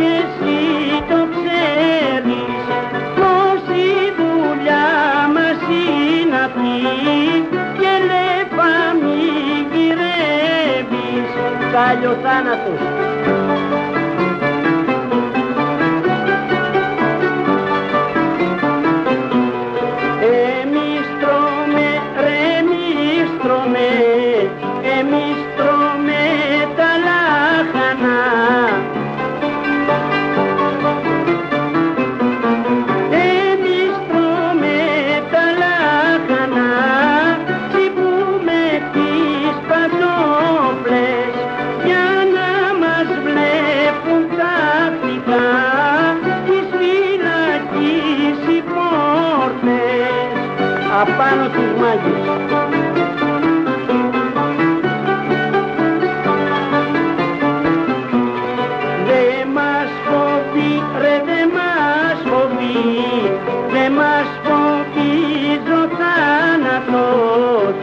κι εσύ το ξέρεις πως η δουλειά μας είναι αυτή και λέπα μη γυρεύεις, κάλιο θάνατος. Εμείς τρώμε τα λάχανα, εμείς τρώμε τα λάχανα, τσιπούμε τις παζόπλες για να μας βλέπουν τακτικά τις φυλακής οι πόρτες απάνω τους μάγες. Δε μας φοβίζει ο θάνατος,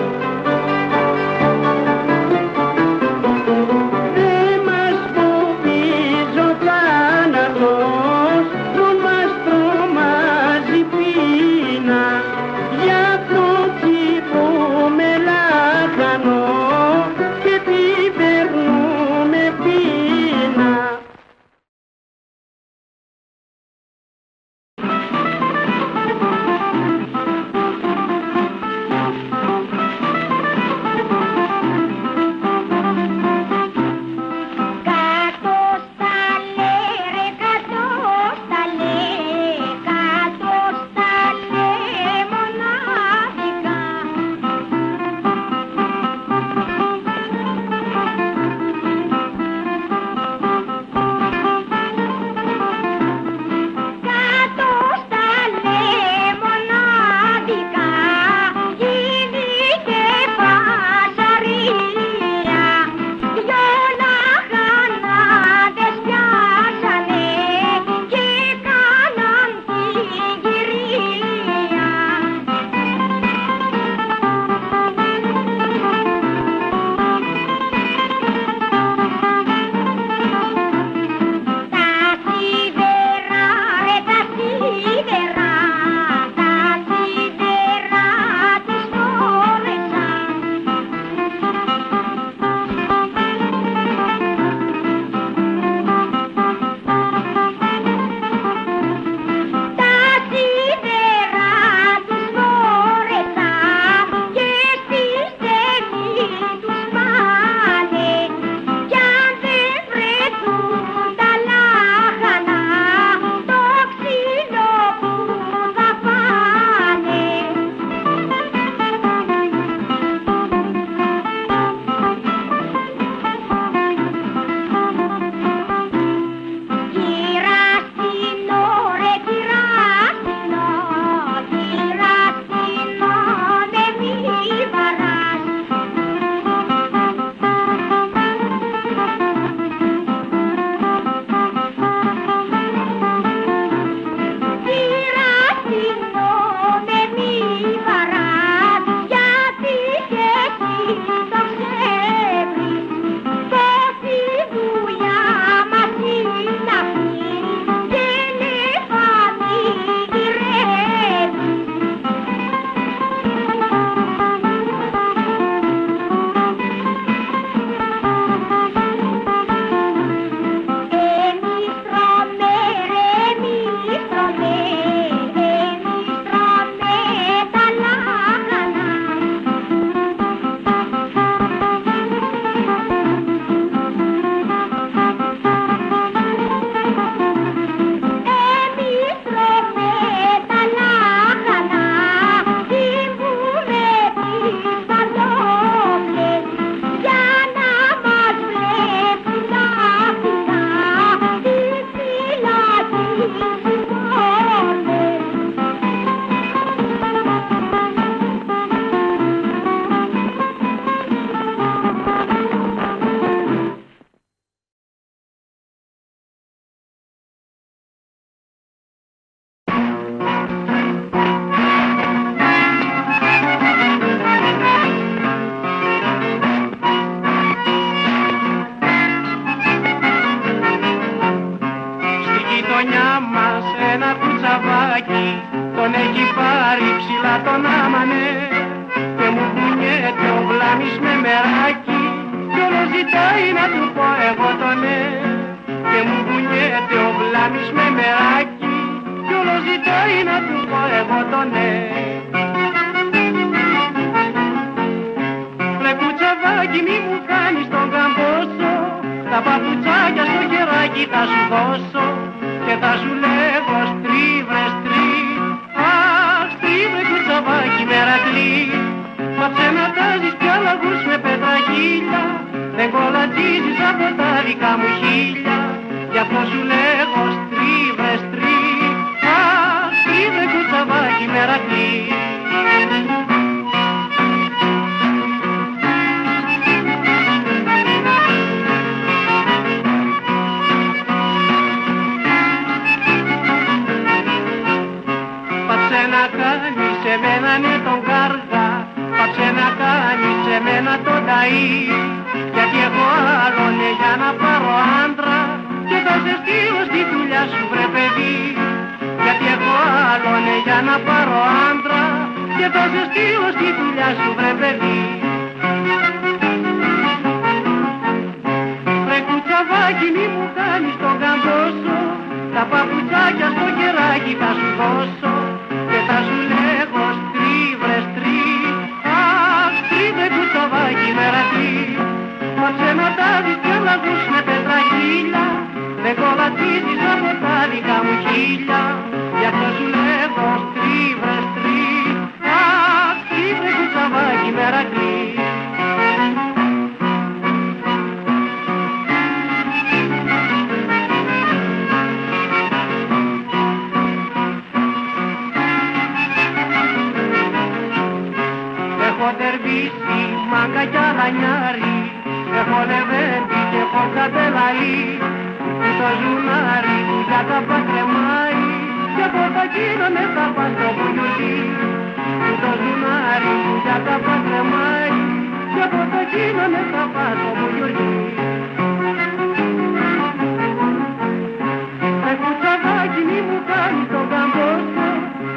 δε μας φοβίζει ο θάνατος, τον μας τρομάζει πείνα, για το τσίπου γειτονιά μας ένα κουτσαβάκι, τον έχει πάρει ψηλά τον άμανε και μου κουνιέται ο βλάμης με μεράκι κι όλο ζητάει να του πω εγώ το ναι. Και μου κουνιέται ο βλάμης με μεράκι κι όλο ζητάει να του πω εγώ το ναι. Βρε κουτσαβάκι μη μου κάνεις τον καμπόσο, τα παπουτσάκια στο χεράκι θα σου δώσω και θα σου λέγω στρίβρε στρίβ. Αχ στρίβρε κουτσαβάκι μερακλή, πάψε να τάζεις κι αλλαγούς με πετραχίλια, δεν κολατζίζεις από τα δικά μου χίλια, γι' αυτό σου λέγω στρίβρε στρίβ. Αχ στρίβρε κουτσαβάκι μερακλή. Σε μένα ναι τον κάργα, πάψε να κάνεις σε μένα τον ταΐ, γιατί έχω άλλον για να πάρω άντρα και θα σε στείλω στη δουλειά σου βρε παιδί. Γιατί έχω άλλον για να πάρω άντρα και θα σε στείλω στη δουλειά σου βρε παιδί. Βρε κουτσαβάκι μη μου κάνεις τον καμπόσο, τα παπουτσάκια στο κεράκι θα σου δώσω και θα σου λέγω στρίβρε στρίβ. Αχ στρίβρε κουτσαβάκι μερακλή, πάψε να τάζεις και αλλαγούς με πετραχίλια, δεν κολατζίζεις από τα δικά μου χίλια, γι' αυτό σου λέγω στρίβρε στρίβ. Αχ στρίβρε κουτσαβάκι μερακλή. Έχω τερβίσει, μάγκα κι αλανιάρι, έχω λεβέντη και έχω κατελαή, που το ζουνάρι δουλειά τα πακρεμάει και από τα γίνανε θα πας στο βουλιουλί. Που το ζουνάρι δουλειά τα πακρεμάει και από τα γίνανε θα πας στο βουλιουλί. Ρε κουτσαβάκι μη μου κάνεις τον καμπόσο,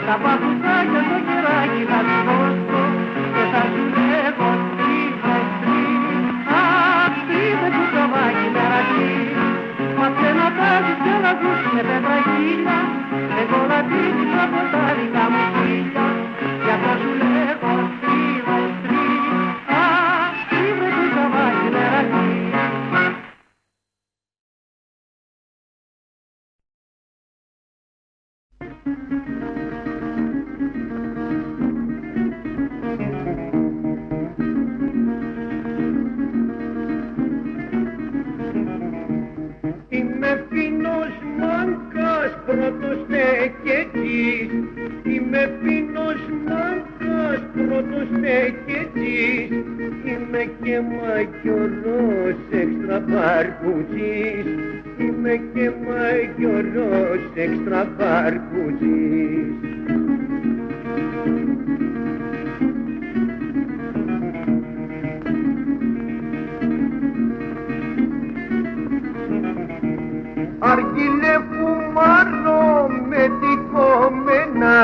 τα παπουτσάκια στο κεράκι θα σου δώσω και θα σου λέγω στρίβε στρίβ. Αχ στρίβε κουτσαβάκι μερακλή, πάψε να τάζεις και αλλαγούς με πετραχίλια, δεν κολατζίζεις από τα δικά μου χίλια, γι' αυτό σου λέγω στρίβε στρίβ. Αχ στρίβε κουτσαβάκι μερακλή. Είμαι φίνος μάγκας πρώτος τεκετής, είμαι φίνος μάγκας πρώτος τεκετής, είμαι και μαγιορός έξτρα μπαρκουτζής, είμαι και μαγιορός έξτρα μπαρκουτζής. Αργίλε φουμάρω με την κομμένα,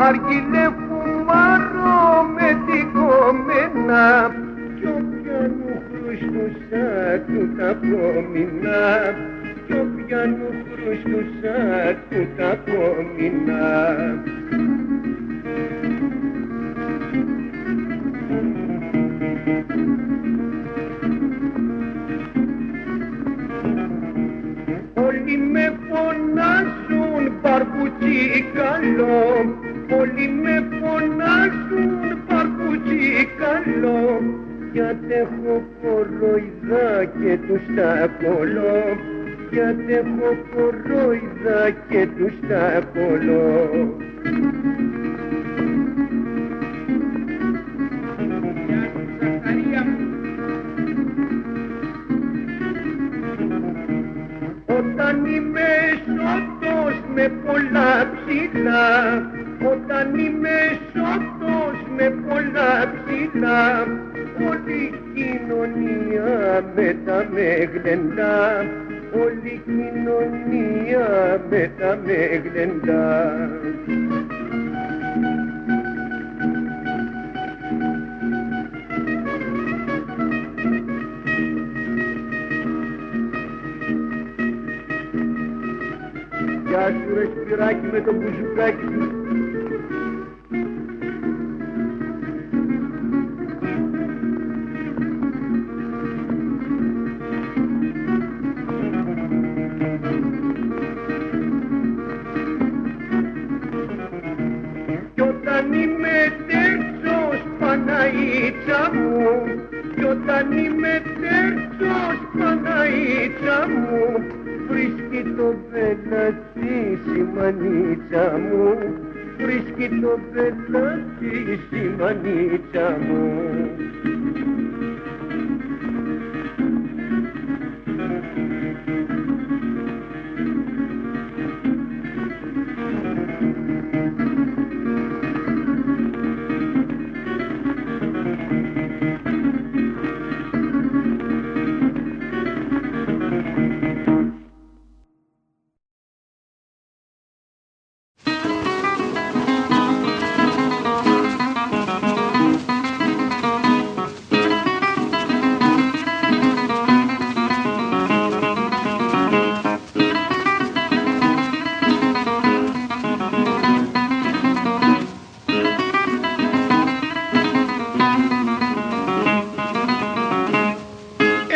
αργίλε φουμάρω με την κομμένα, κι όποιανού χρουστούσα του τα πομεινά, κι όποιανού χρουστούσα του τα πομεινά. Όλοι με φωνάζουν μπαρκουτσί καλό, όλοι με φωνάζουν μπαρκουτσί καλό, γιατί έχω κοροϊδά και τους τα κολώ, γιατί έχω κοροϊδά και τους τα κολώ. Όταν είμαι σώτος με πολλά ψηλά, όταν είμαι σώτος με πολλά ψηλά, όλη η κοινωνία μετά με γλεντά, όλη η κοινωνία μετά με γλεντά. Γεια σου ρε Σπυράκη με το μπουζουκάκι σου. Κι όταν είμαι τέρτσος Παναΐτσα μου, κι όταν είμαι τέρτσος Παναΐτσα μου, βρίσκει το πελάτσι σημανίτσα μου, βρίσκει το πελάτσι σημανίτσα μου.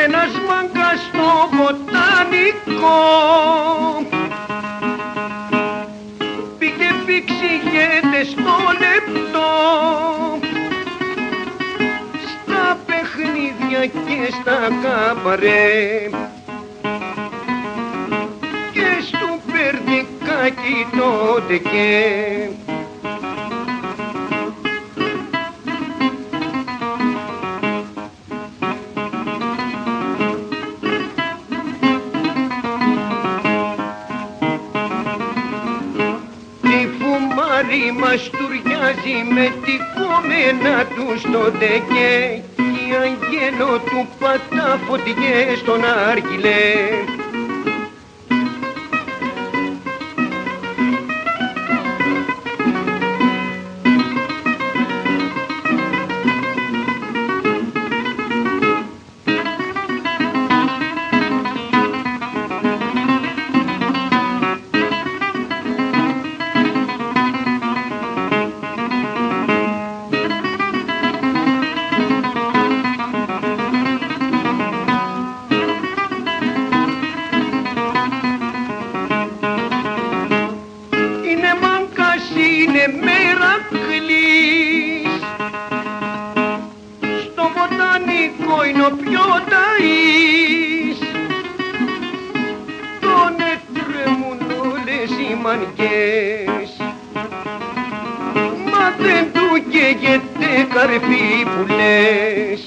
Ένας μάγκας στο βοτανικό πήγε πηξηγέται στο λεπτό, στα παιχνίδια και στα καμπαρέ και στου περδικάκι τότε και μαστουριάζει με τη κομμένα του στο ντεκέ κι η αγγέλο του πατά φωτιές στον άργυλε. Είναι Μερακλής, στο βοτανικό είναι ο πιο ταΐς, τον έτρεμουν όλες οι μανιές, μα δεν του καίγεται καρφί που λες.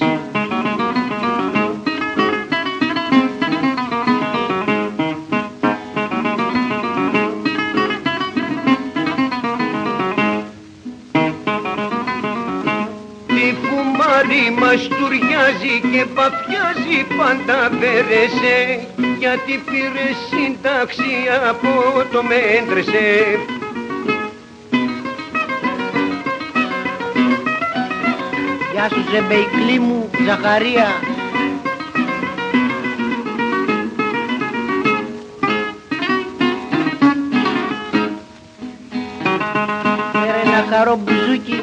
Μαστουριάζει και παθιάζει πάντα βέρεσε, γιατί πήρε σύνταξη από το Μέντρεσε. Γεια σου Ζεμπεϊκλή μου, Ζαχαρία. Φέρε ένα χαρό μπουζούκι.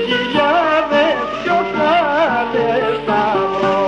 χιλιάδες πιο καλές θα βρω.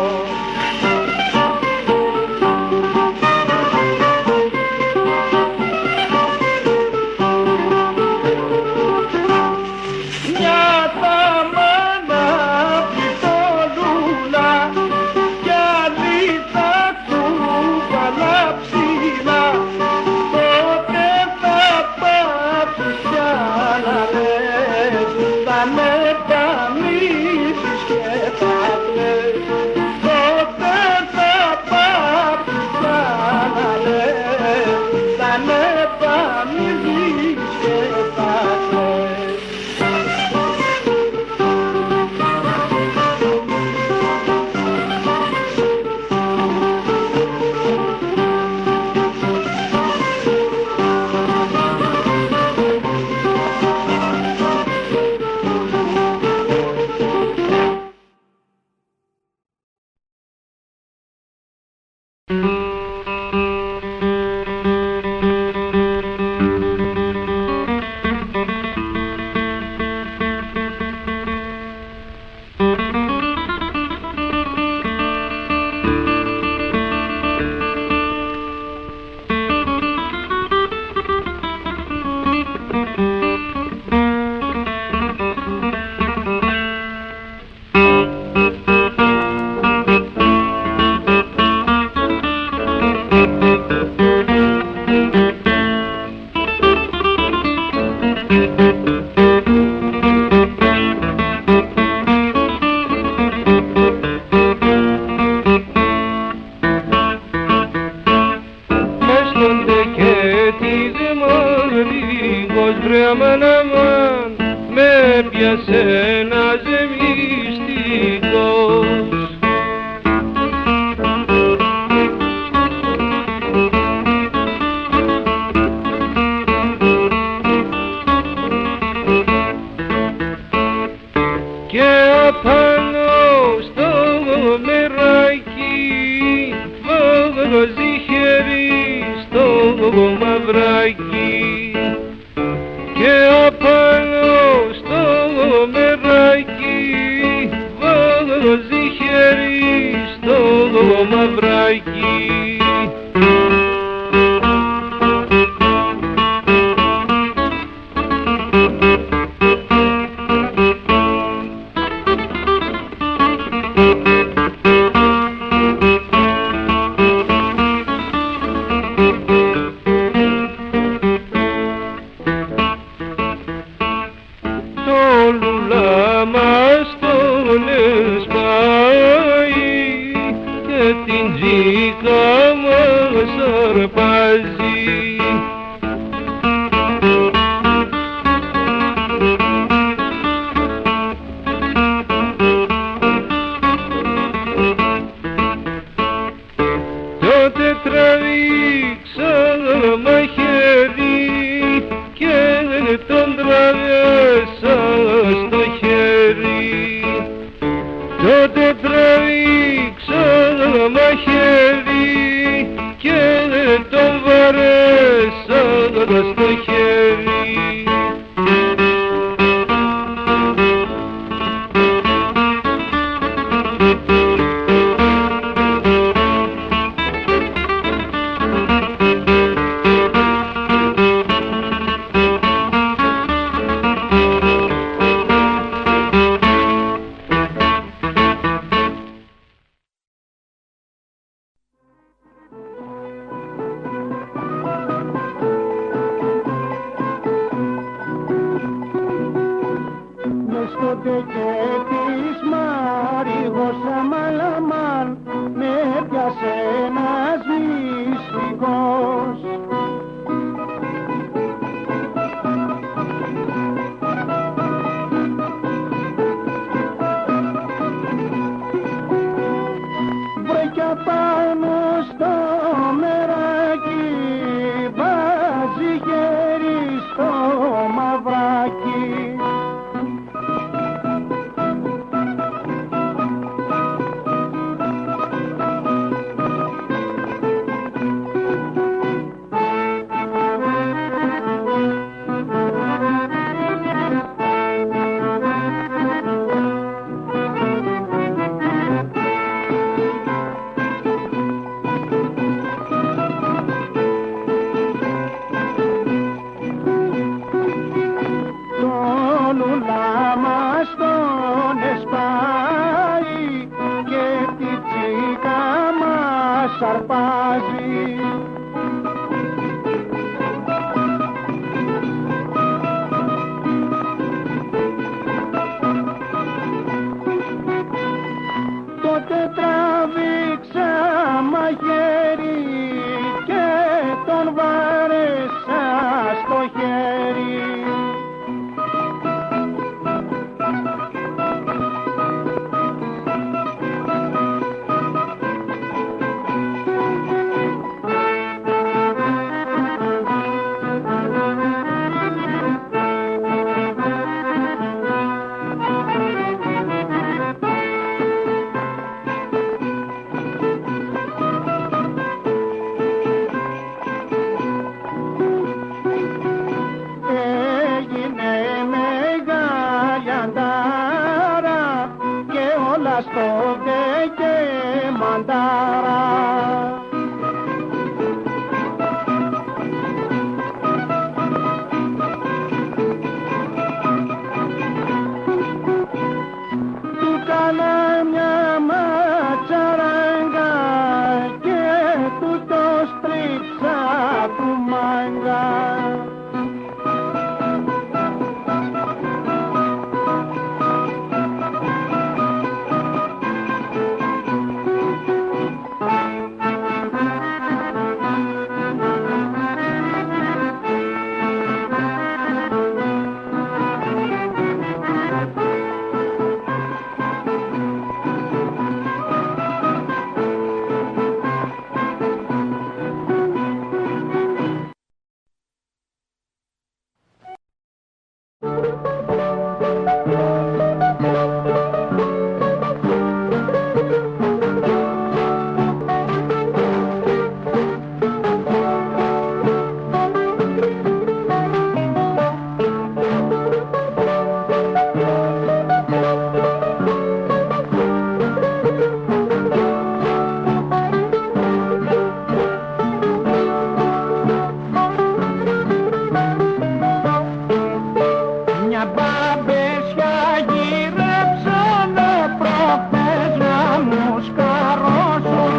Κορέσια γυρέψανε προχτές να μου σκαρώσουν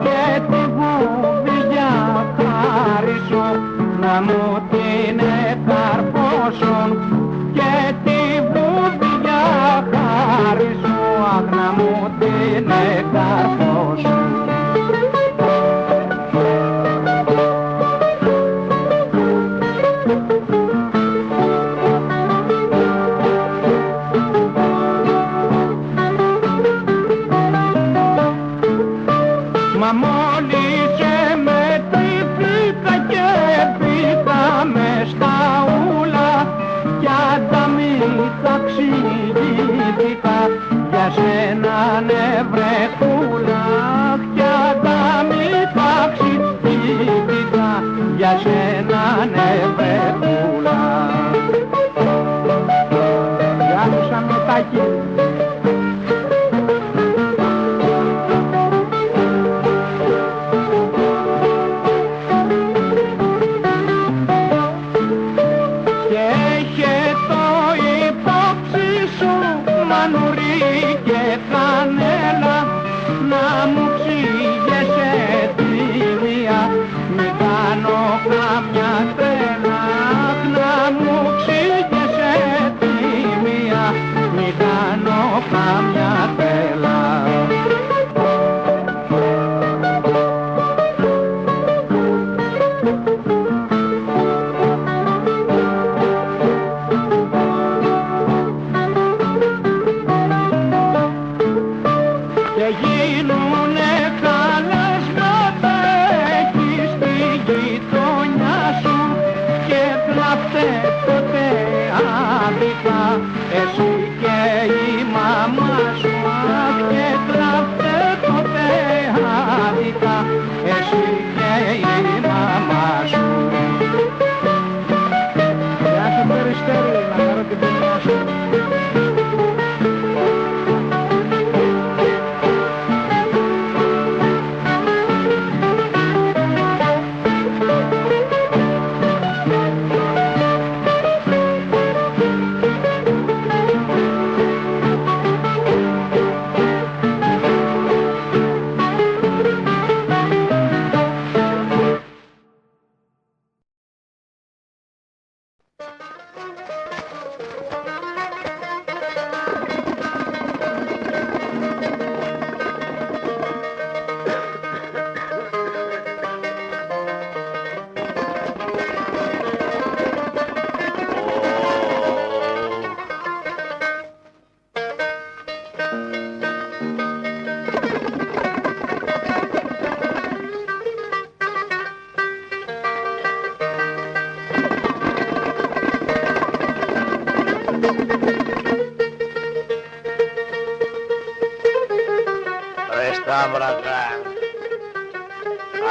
και τη βουβιά χάρισω να μου την εκαρπώσουν και τη βουβιά χάρισω να μου την εκαρπώσουν. Μα μόλις μετρήθηκα και μπήκα μες στα ούλα για τα μύθα ξηγήθηκα για σένα ναι βρεχούλα, για τα μύθα ξηγήθηκα για σένα ναι βρεχούλα. Γεια σου Σαμετάκη.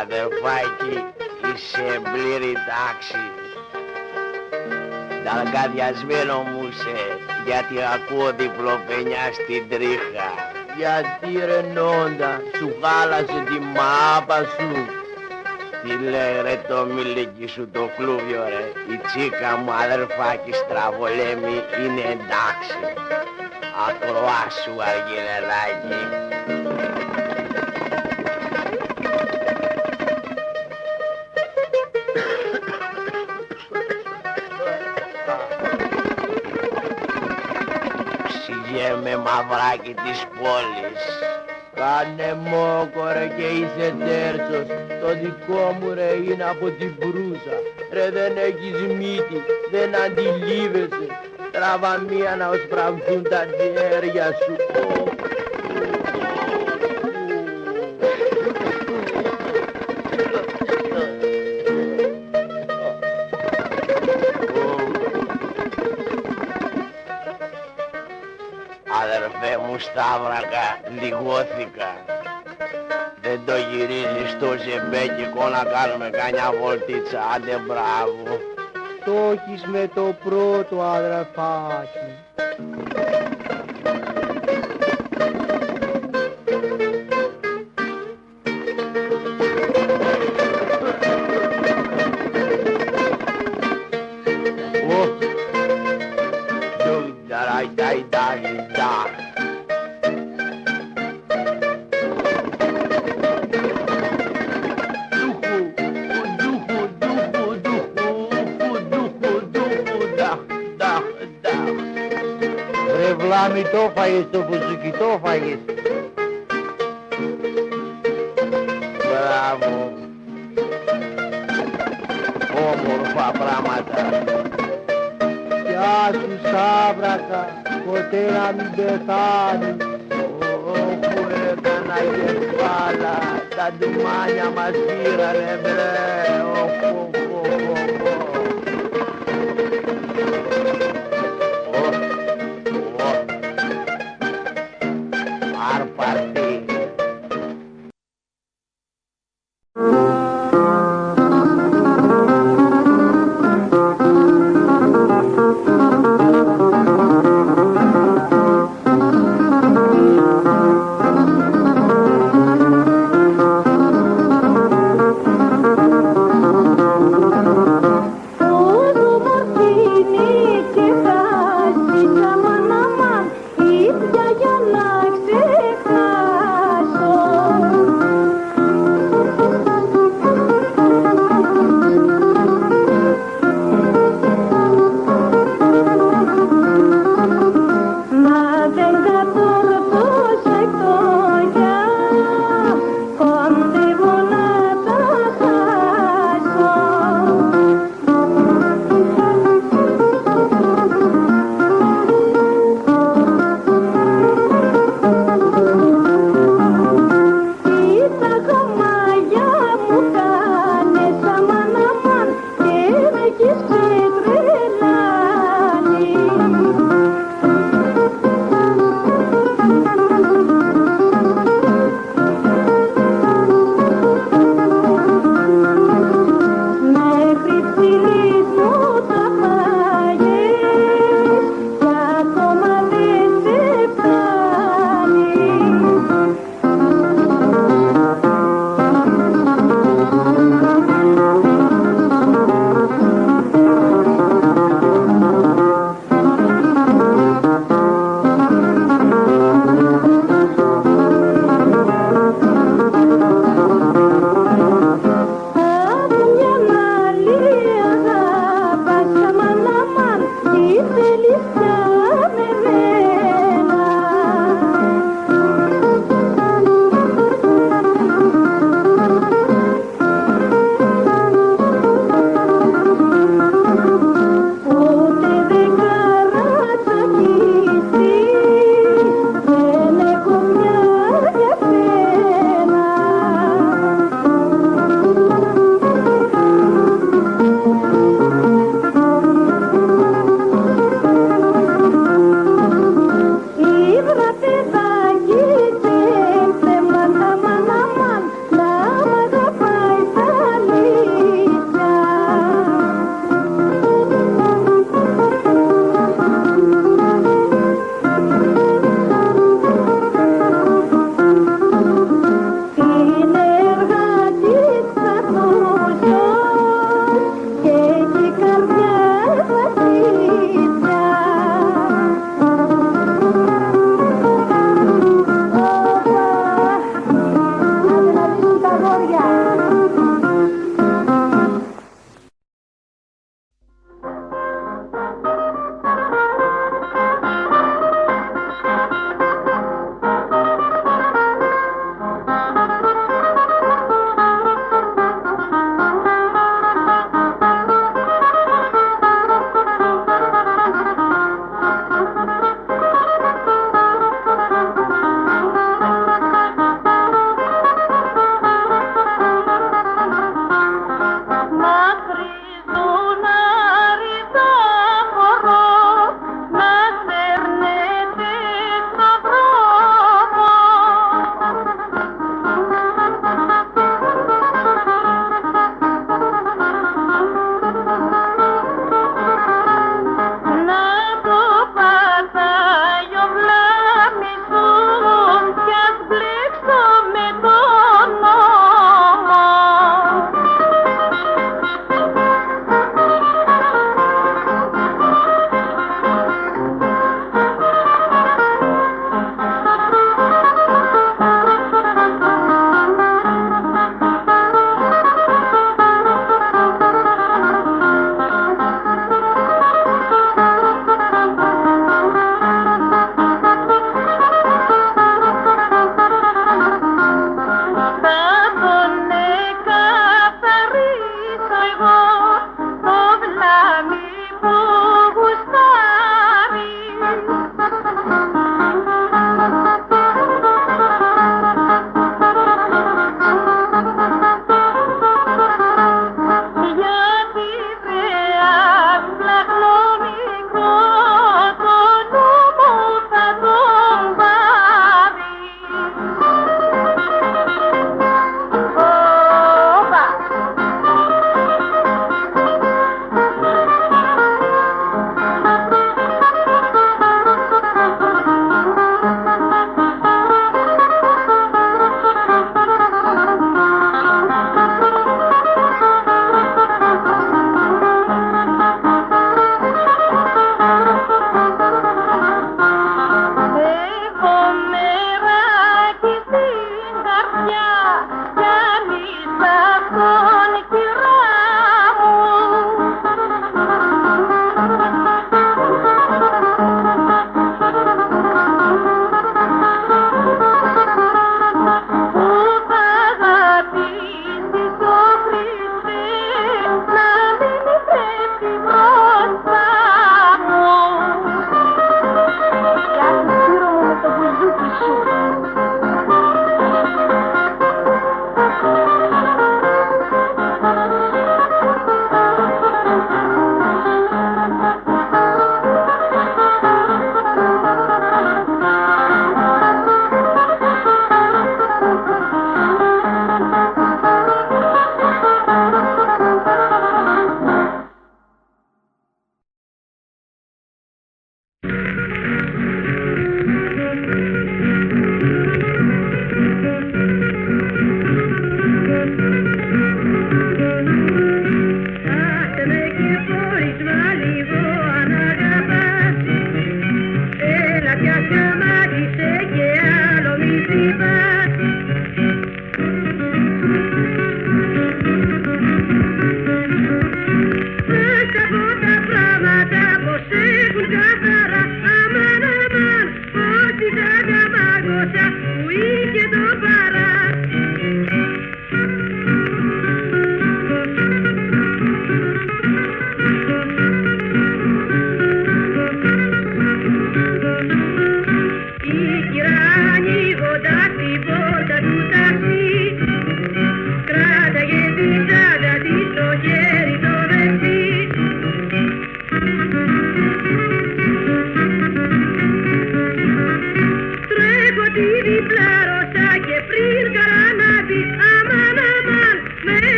Αδερφάκι, είσαι πλήρη τάξη. Ταλκαδιασμένο μου είσαι, γιατί ακούω διπλοπενιά στην τρίχα. Γιατί ρε νόντα, σου χάλασε τη μάπα σου. Τι λέει ρε το μιλίκι σου το κλούβιο ρε. Η τσίκα μου αδερφάκι στραβολέμη είναι εντάξει. Ακροάσου αργυρελάκι. Με μαυράκι της πόλης. Κάνε μόκο ρε και είσαι τέρτσος. Το δικό μου ρε είναι από την Προύσα. Ρε δεν έχεις μύτη, δεν αντιλίβεσαι. Τράβα μία να οσπραγθούν τα χέρια σου. Αδερφέ μου Σταύρακα, λιγώθηκα. Δεν το γυρίζεις στο ζεμπέκικο να κάνουμε κανιά βολτίτσα, άντε μπράβο. Το έχεις με το πρώτο αδερφάκι. Βρε βλάμη το φάγες το μπουζούκι, το φάγες. Μπράβο. Όμορφα πράγματα. Γεια σου Σάβρακα, ποτέ να μην πεθάνεις. Όπου έκανα κεφάλα, τα ντουμάνια μας πήρανε μπρε. Αρπαρτή. Όσο μορφήνει και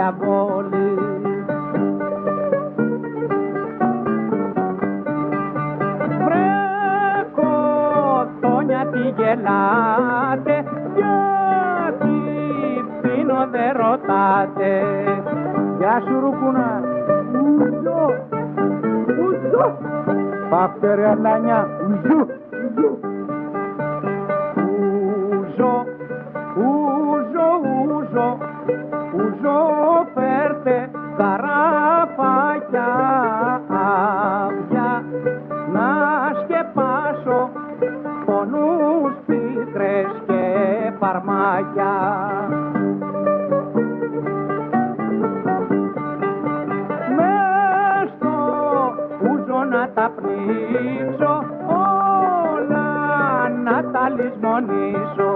διαβόλη. Τι γελάτε, γιατί πίνω δεν ρωτάτε. Γεια σου Ρουκούνα. Ουζο, ουζο. Πάφτε ρε αλάνια, ουζο, ουζο. Ουζο, ουζο, ουζο, φέρτε καραφάκια αυγιά να σκεπάσω πονούς, πίκρες και παρμάκια. Μες στο ούζο να τα πνίξω, όλα να τα λησμονήσω.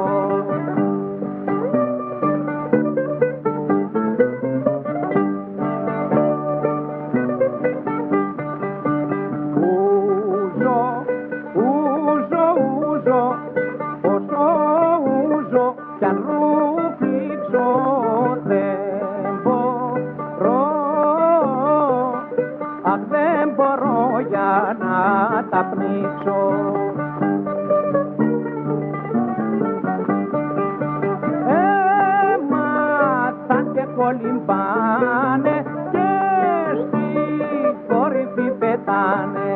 Τα πνίξω. Έμαθαν και κολυμπάνε και στην κορυφή πετάνε.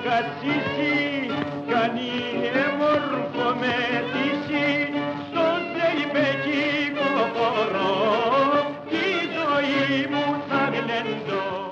κατσίσει, κάνει έμορφο μετήσι, στο τζεϊμπέκικο χώρο, τη ζωή μου θα γλεντώ.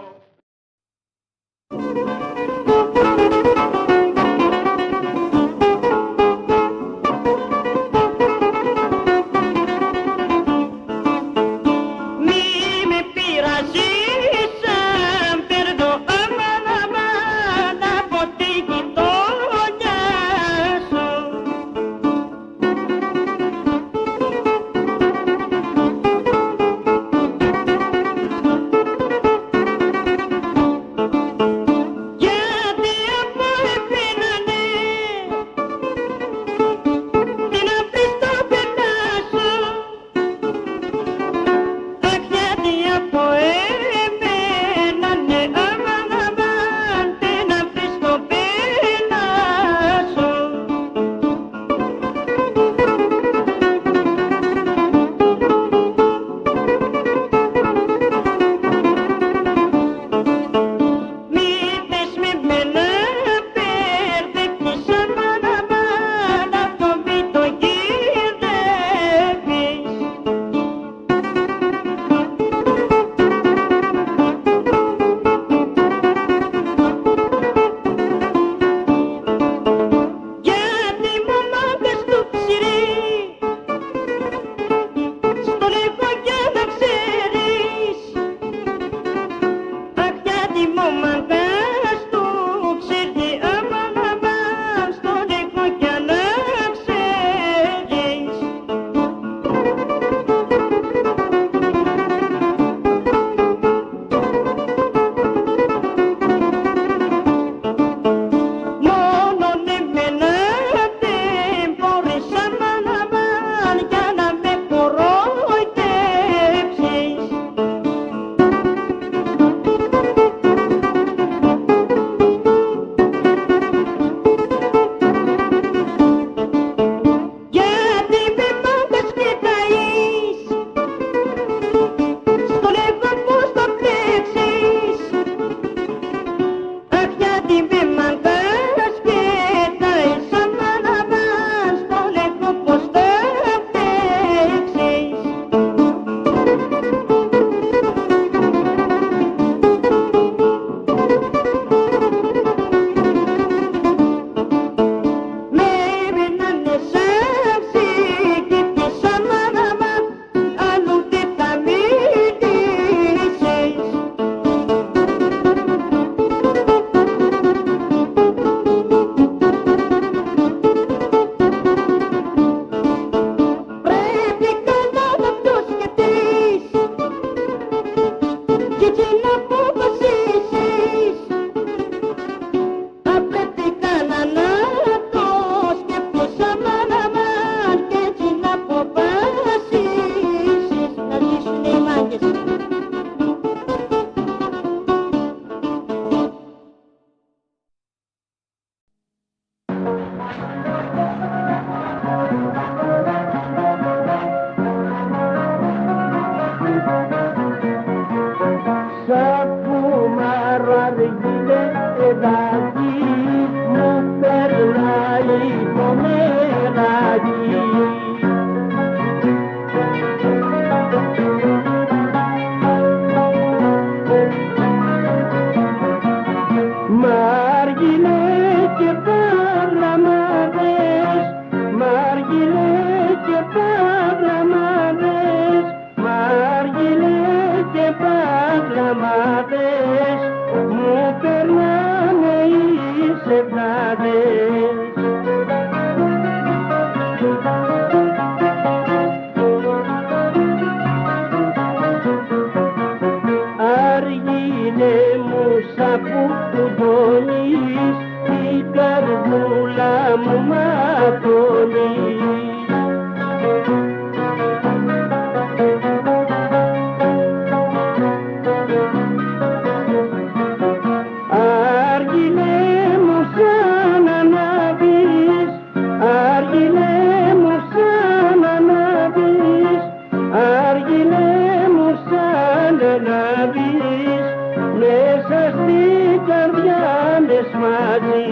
μέσα στην καρδιά μες μαζί.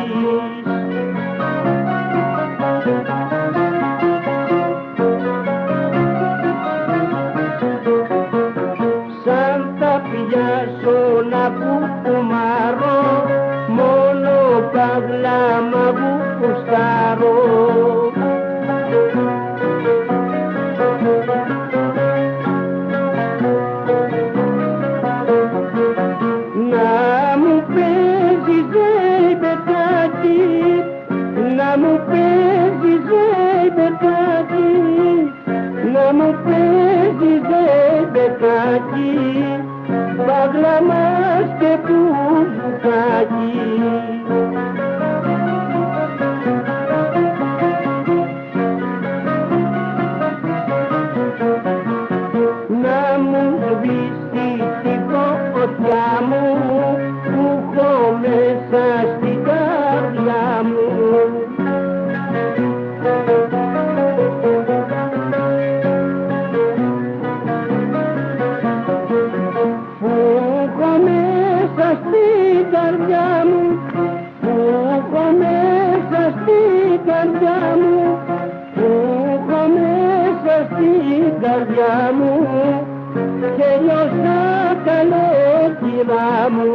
διαβάζω να κουκουμάρω, μόνο παγλάμα που κουστάρω. Να μου παίζεις ζεϊμπετάκι, να μου παίζεις ζεϊμπετάκι, να μου παίζεις ζεϊμπετάκι, παγλαμάς και μπουζουκάκι. Να μου σβήσεις την φωτιά μου που έχω μέσα στην καρδιά μου. Που έχω μέσα στην καρδιά μου, που έχω μέσα στην καρδιά μου, που έχω μέσα στην καρδιά μου, και λιώσα καλέκυρα μου.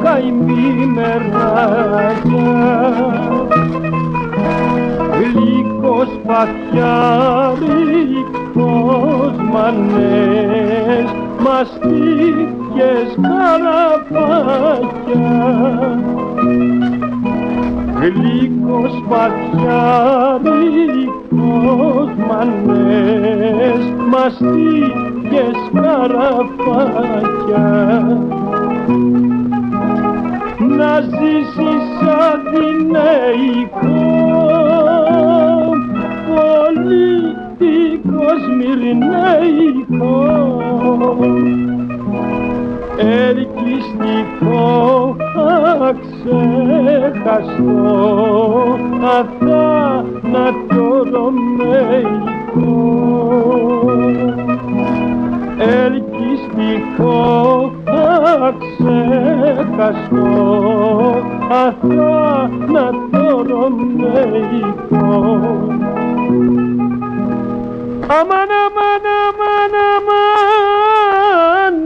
Καημή μεράκια, γλυκός παθιάρικος μανές, μαστίκες καραπάκια. Γλυκός παθιάρικος μανές, μαστίκες καραπάκια. Να ζήσεις αδυναϊκό, πολιτικός μυρναϊκό, ελκυστικό, αξέχαστο, αθάνατο ρωμαϊκό. Ελκυστικό, αξέχαστο, αθάνατο ρωμαϊκό. Αμάν, αμάν, αμάν, αμάν,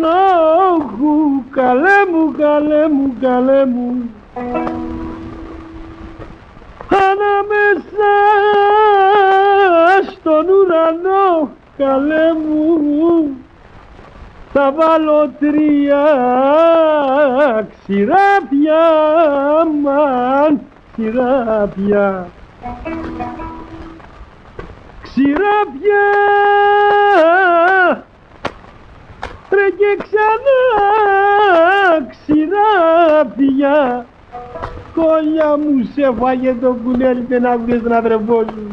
όχου, καλέ μου, καλέ μου, καλέ μου. Ανάμεσα στον ουρανό, καλέ μου, θα βάλω 3 ξηράπια, αμάν, ξηράπια. Ξηράπια, ρε και ξανά ξηράπια. Κόλλια μου σε φάγε το κουνέλι, δεν άκουγες τον αδερφό σου.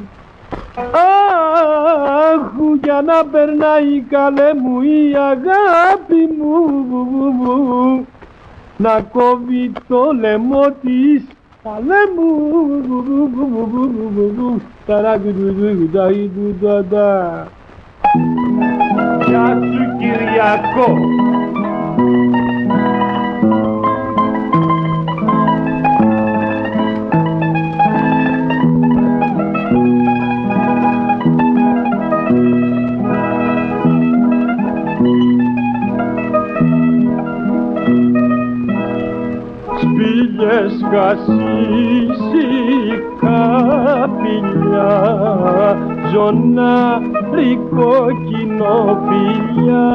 Αχ, για να περνάει καλέ μου η αγάπη μου, να κόβει το λαιμό της καλέ μου. Γεια σου Κυριακό. Σπήλιες χασίσικα πηλιά, ζωνάρικο κοινοφιλιά,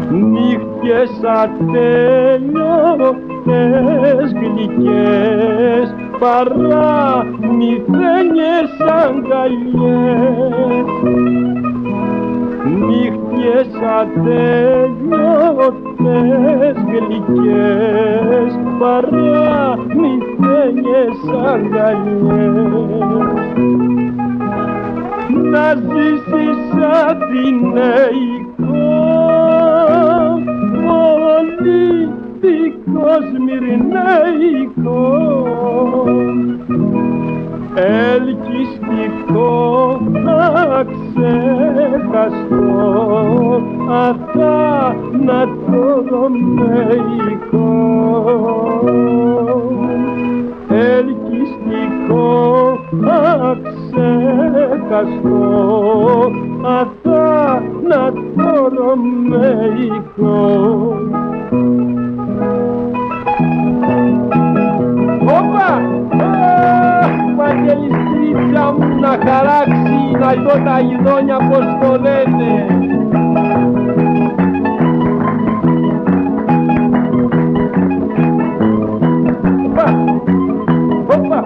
νύχτες ατέλειωτες γλυκές, παρά μυθένιες αγκαλιές, νύχτιες ατέλειωτες γλυκές, παρά μυθένιες αγκαλιές. Να ζήσεις Αθηναϊκό, πολιτικός Μυρναϊκό, ελκυστικό, αξέχαστο, αθάνατο ρωμαϊκό, ελκυστικό, αξέχαστο, αθάνατο ρωμαϊκό. Όπα! Βαγγελιστρίτσα μου να χαράξει, να δω τα ειδόνια πως το λένε. Όπα! Όπα!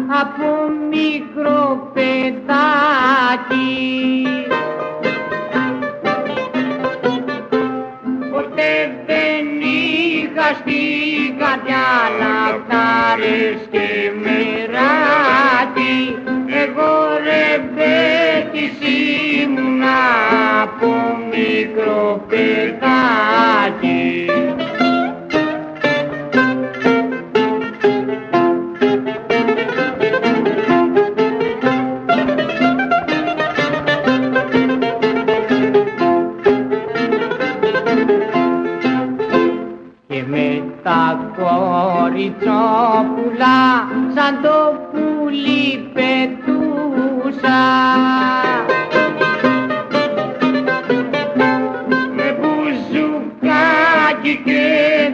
από μικρό παιδάκι. Ποτέ δεν είχα στην καρδιά λαχτάρες και μεράκι. Εγώ ρεμπέτης ήμουνα από μικρό παιδάκι. Και με τα κοριτσόπουλα σαν το πουλί πετούσα. Με μπουζουκάκι και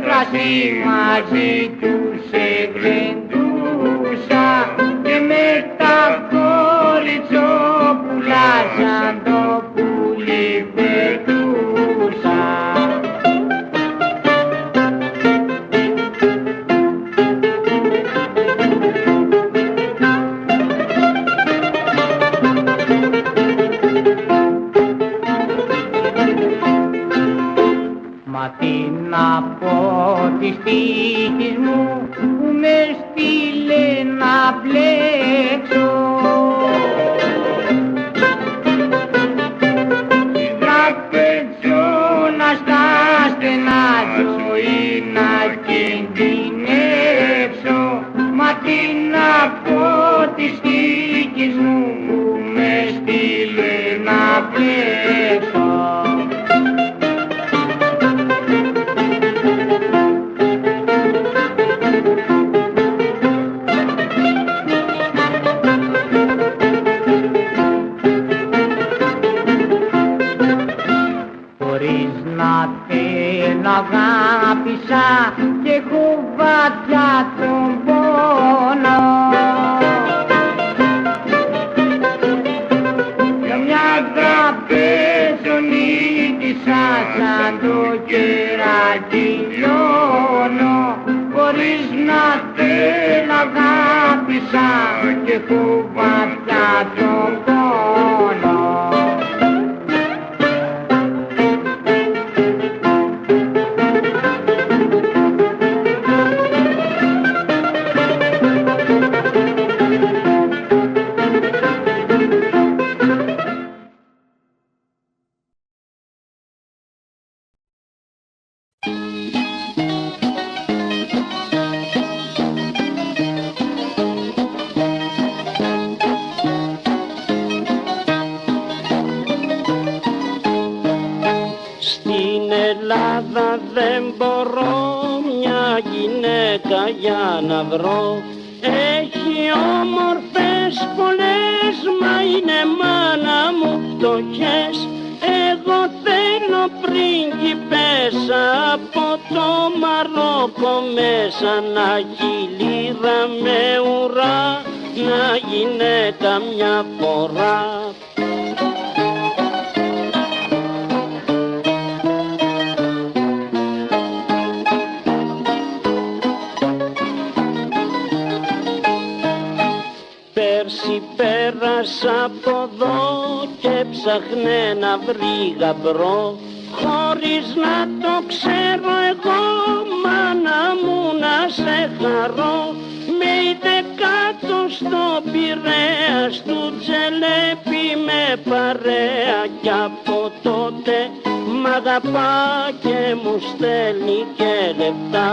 κρασί μαζί τους εγλεντούσα. Και με τα κοριτσόπουλα σαν το πουλί πετούσα. Μα τι να πω της τύχης μου που με στείλε να μπλέξω. Τραπεζώνα στα στενά ζωή να κινδυνεύσω. Μα τι να πω της τύχης μου που με στείλε να μπλέξω. Χωρίς να θέλω αγάπησα και έχω βαθιά τον πόνο. Για μια τραπεζονίτισσα σαν το κεράκι λιώνω. Χωρίς να θέλω αγάπησα και έχω βαθιά τον πόνο. Δεν μπορώ μια γυναίκα για να βρω. Έχει όμορφες πολλές, μα είναι μάνα μου φτωχές. Εγώ θέλω πρίγκιπες από το Μαρόκο μέσα, να έχει λίρα με ουρά, να γυναίκα μια φορά. Πέρσι πέρασα από εδώ και ψάχνε να βρει γαμπρό, χωρίς να το ξέρω εγώ, μάνα μου, να σε χαρώ. Με είδε κάτω στο Πειραιά, στου Τζελέπι με παρέα, κι από τότε μ' αγαπά και μου στέλνει και λεπτά.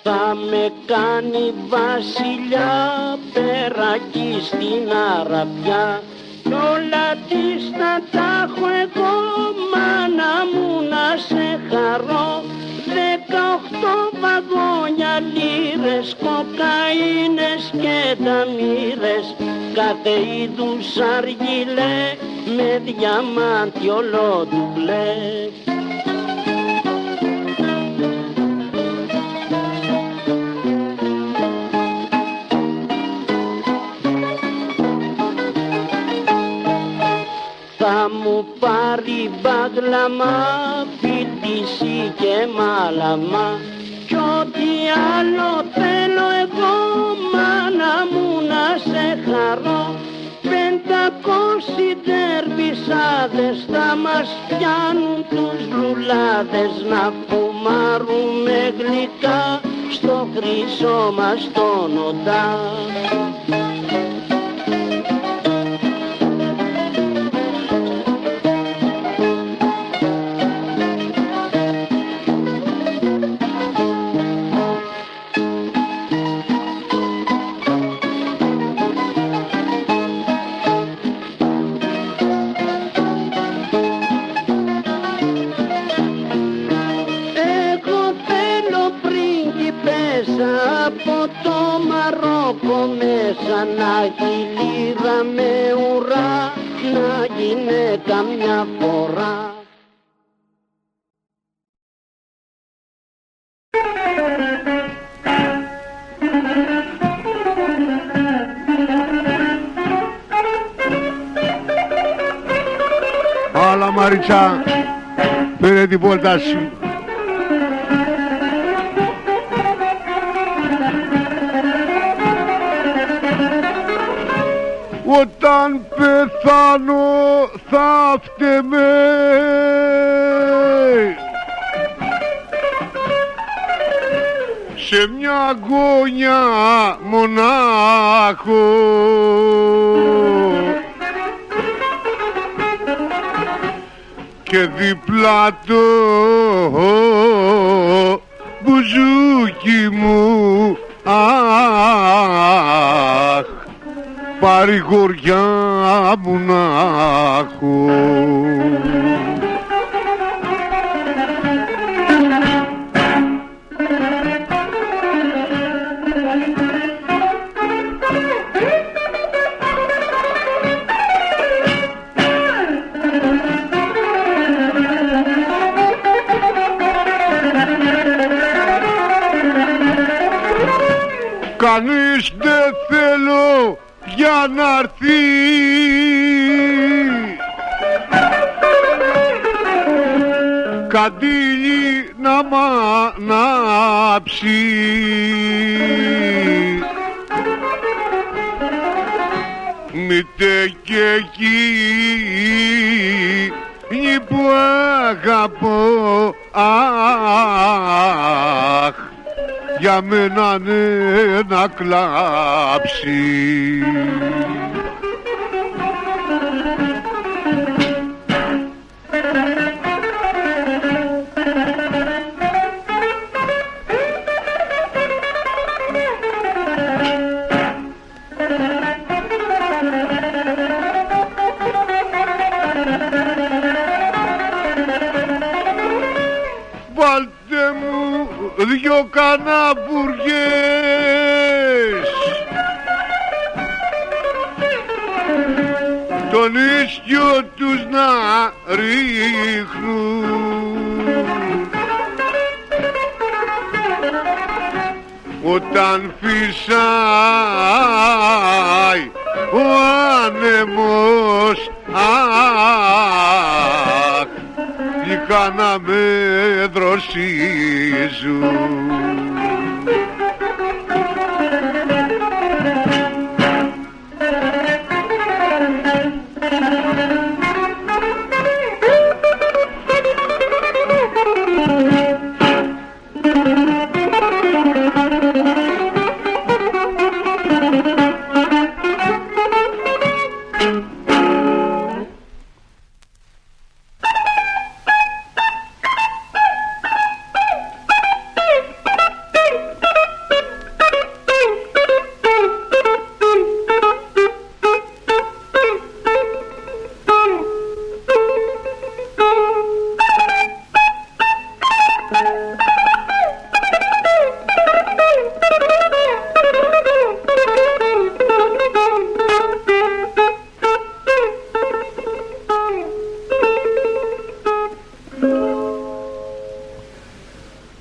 Θα με κάνει βασιλιά πέρα εκεί στην Αραβιά, κι όλα της θα τα έχω εγώ, μάνα μου, να σε χαρώ. 18 βαγόνια λίρες, κοκαίνες και ταμύρες, κάθε είδους αργυλέ με διαμάντι ολόντουμπλε. θα μου πάρει μπαγλαμά, πιτήσι και μάλαμα. Κι ό,τι άλλο θέλω εγώ, μάνα μου, να σε χαρώ. 500 τερπισάδες θα μας πιάνουν τους λουλάδες, να φουμάρουμε γλυκά στο χρυσό μας τον οντά. Να κυλίδα με ουρά, να γυναίκα μια φορά. Άλλα Μαρίτσα, πήρε την πόρτα σου. Όταν πεθάνω θα φταίμε σε μια γωνιά μονάχο, και δίπλα το μπουζούκι μου, αχ, παρηγοριά μου να έχω. Κανείς δεν θέλω για να'ρθεί καντήλι να μ' ανάψει, μήτε κι εκείνη που αγαπώ, αχ, για μένα ναι να κλάψει. Βάλτε μου δυο καναμπουριές, τον ίσιο τους να ρίχνουν, όταν φυσάει ο άνεμος, αχ, είχα να με δροσίζουν.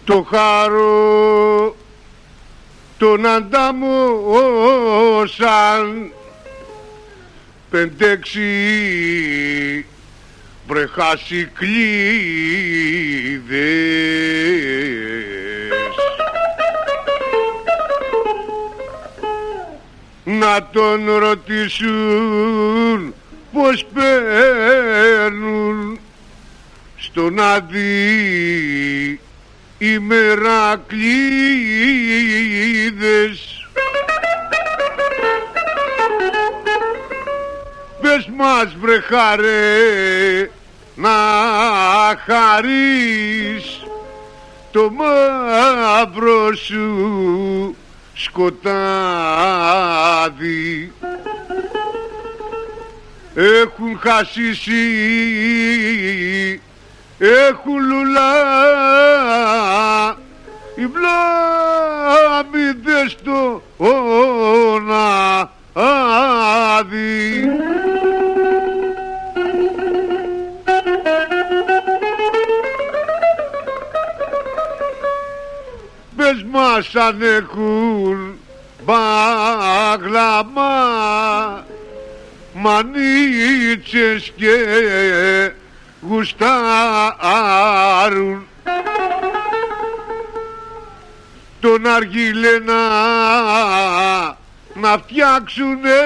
Το χαρό τον ανταμώσαν 5-6 βρε χασικλίδες, να τον ρωτήσουν πως παίρνουν στον Άδη οι μερακλίδες. Πες μας βρε χαρέ να χαρείς το μαύρο σου σκοτάδι. Έχουν χασίσει, έχουν λουλά οι βλάμιδες στο άδει. Πες μας αν έχουν μπαγλαμά, μανίτσες και γουστάρουν τον αργυλένα να φτιάξουνε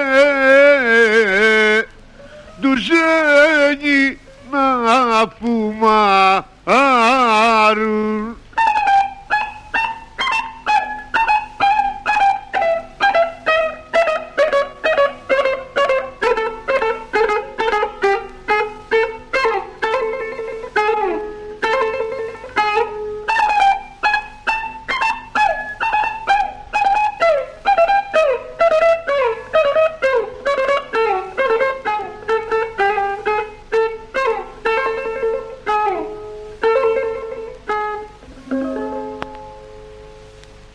του ζένι να φουμάρουν.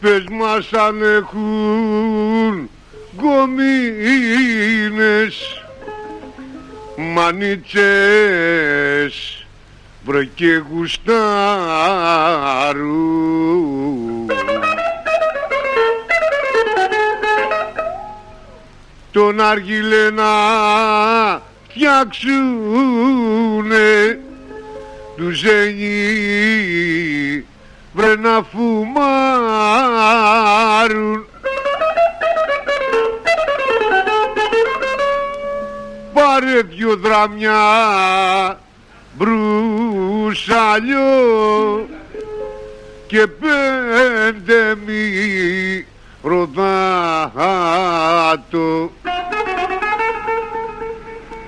Πες μας αν έχουν γκομίνες, μανίτσες βρε και γουστάρουν τον αργυλέ να φτιάξουνε του ζένι βρε να φουμάρουν. Πάρε δυο δράμια μπρουσαλιό και 5 ροδάτο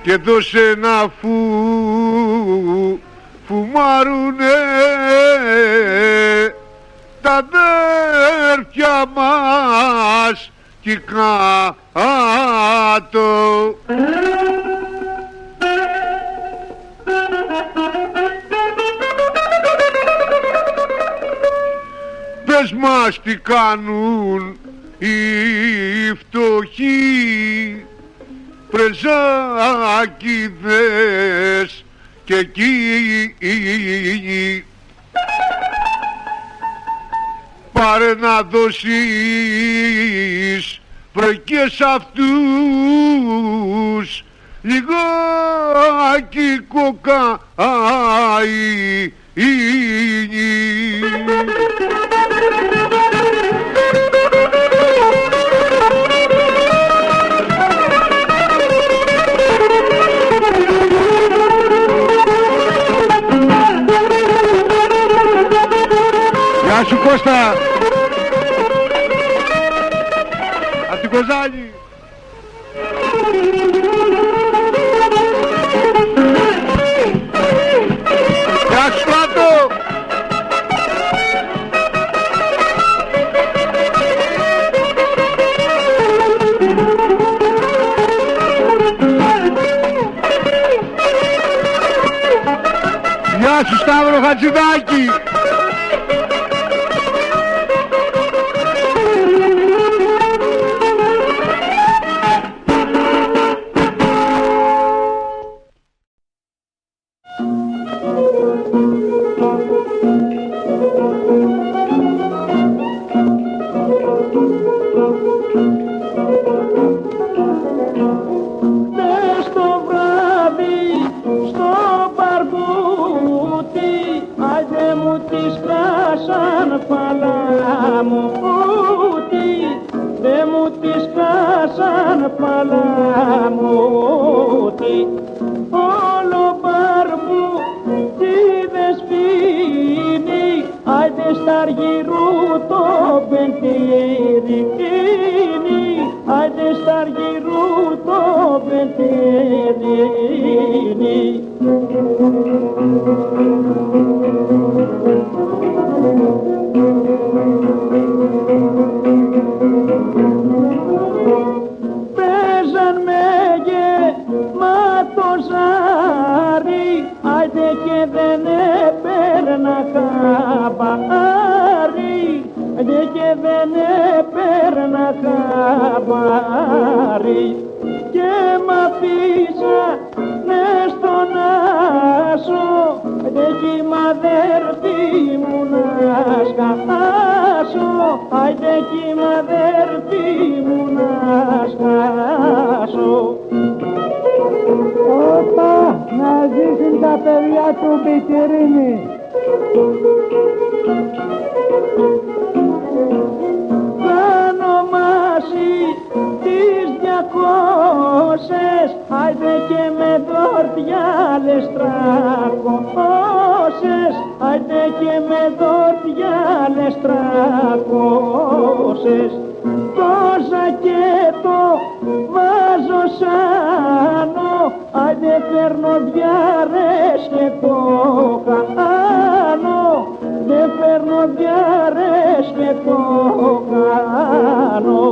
και δώσε να φουμάρουνε τα αδέρφια μας κι κάτω. Πες μας τι κάνουν οι φτωχοί πρεζάκηδες και εκείνοι. Πάρε να δώσεις βρε και σ' αυτούς λιγάκι κοκαίνη. Γεια σου Κώστα! Απ' την Κοζάνη! Γεια σου Στράτο! Γεια σου Σταύρο Χατζηδάκη! Στο βράδυ, στο παράδεισο παλαμούτι, δε μου τη σκάσαν παλαμούτι. Όλο μπαρμού τη δεσπίνη, άιντε στα αργυρού το πεντήρικίνη, άιντε στα αργυρού το πεντήρικίνη. Παίζαν με γεμάτο ζάρι, άιντε και δεν έπαιρνα χαμπάρι, άιντε και δεν έπαιρνα χαμπάρι. Και μ' αφήσανε στον άσο, άιντε κι μ' αδέρφη μου να σκάσω, άιντε κι μ' αδέρφη μου να σκάσω. Όπα, να ζήσουν τα παιδιά του Πιτσιρίνη. Κάνω μάση τις 200, άιντε και με δόρτιαλες 300, άιντε και με δόρτιαλες 300. Το ζακέτο βάζω σάνω, άιντε φέρνω διάρες και το χάνω, δε φέρνω διάρες και το χάνω.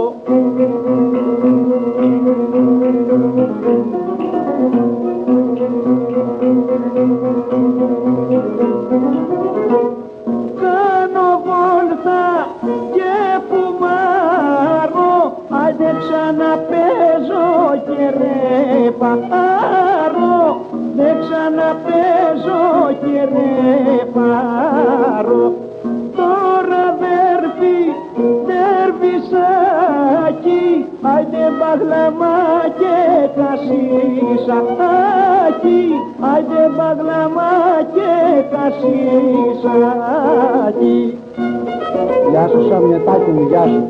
Κάνω βόλτα και πουμάρω, άιντε ξαναπέζω και ρεπάρω, δε ξαναπέζω και ρεπάρω. Τώρα δέρφισάκι, άιντε μπαγλαμά και κασίσάκι, άιντε μπαγλαμά και κασίσάκι. Γεια σου Σαμιετάκη μου, γεια σου.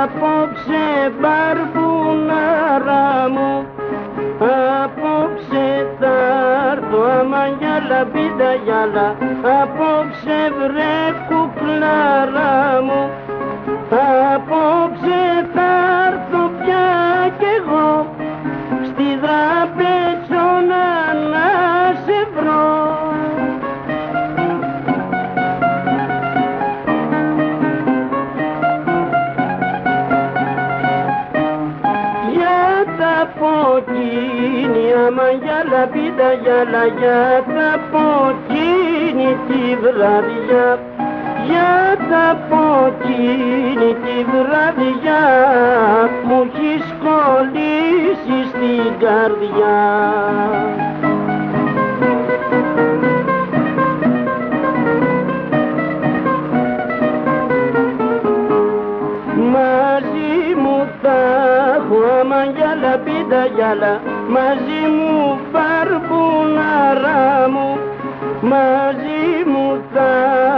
Απόψε μπαρμπουνάρα μου, απόψε θα έρθω άμα για λαμπίδα γυαλά, απόψε βρε κουκλάρα μου, απόψε θα έρθω πια κι εγώ στη Δραπετσόνα να σε βρω. Άμα για λαμπίδα γυαλά, για τα ποκίνη τη βραδιά, για τα ποκίνη τη βραδιά, μου έχεις κολλήσει στην καρδιά. Μαζί μου θα έχω άμα για λαμπίδα γυαλά, μαζί μου μπαρμπουνάρα μου, μαζί μου θα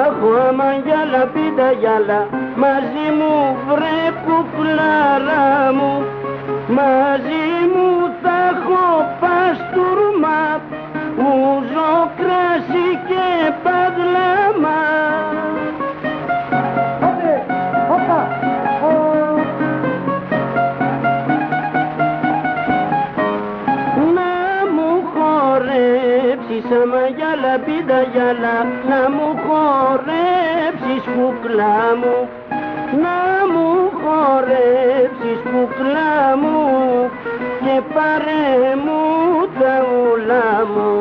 έχω άμα για λαμπίδα γυαλά, μαζί μου βρε κουκλάρα μου, μαζί μου θα έχω παστούρμα, ούζο κράσι και παγλάμα. Άμα για λαμπίδα γυαλά, να μου χορέψεις κουκλά μου, να μου χορέψεις κουκλά μου και πάρε μου τα ούλα μου.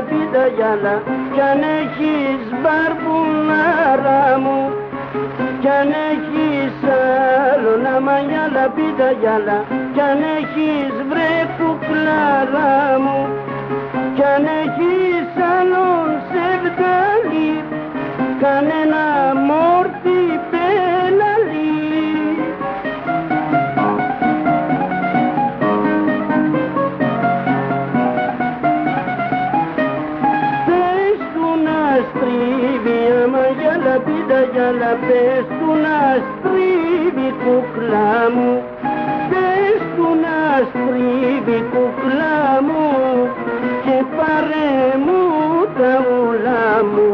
πίτα γυάλα κι αν έχεις μπαρπουνάρα μου κι αν έχεις άλλον άμα γυάλα πίτα γυάλα κι αν έχεις βρε κουκλάρα μου κι αν έχεις άλλον σεβδάλι κανένα μόρτι πέλαλι. Πίτα γυάλα πες του να στρίβει κουκλά μου πες του να στρίβει κουκλά μου και πάρε μου τα ουλά μου.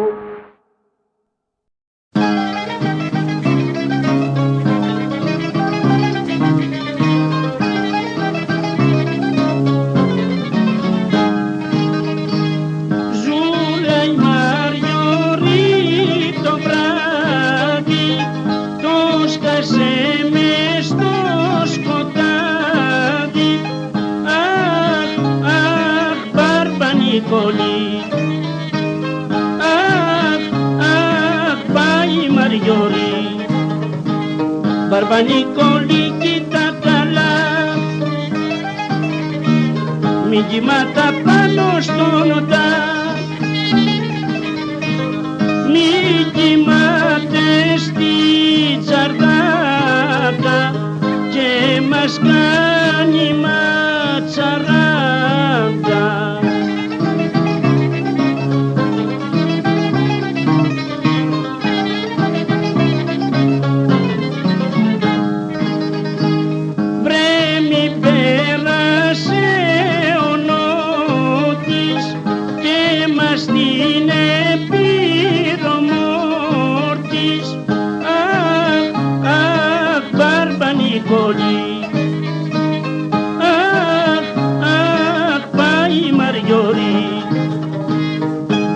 Μπαρμπανικόλη κοίτα καλά μην κοιμάται πάνω στον οντά μην κοιμάται στη τσαρδάτα και μας κάνει ματσαράντα.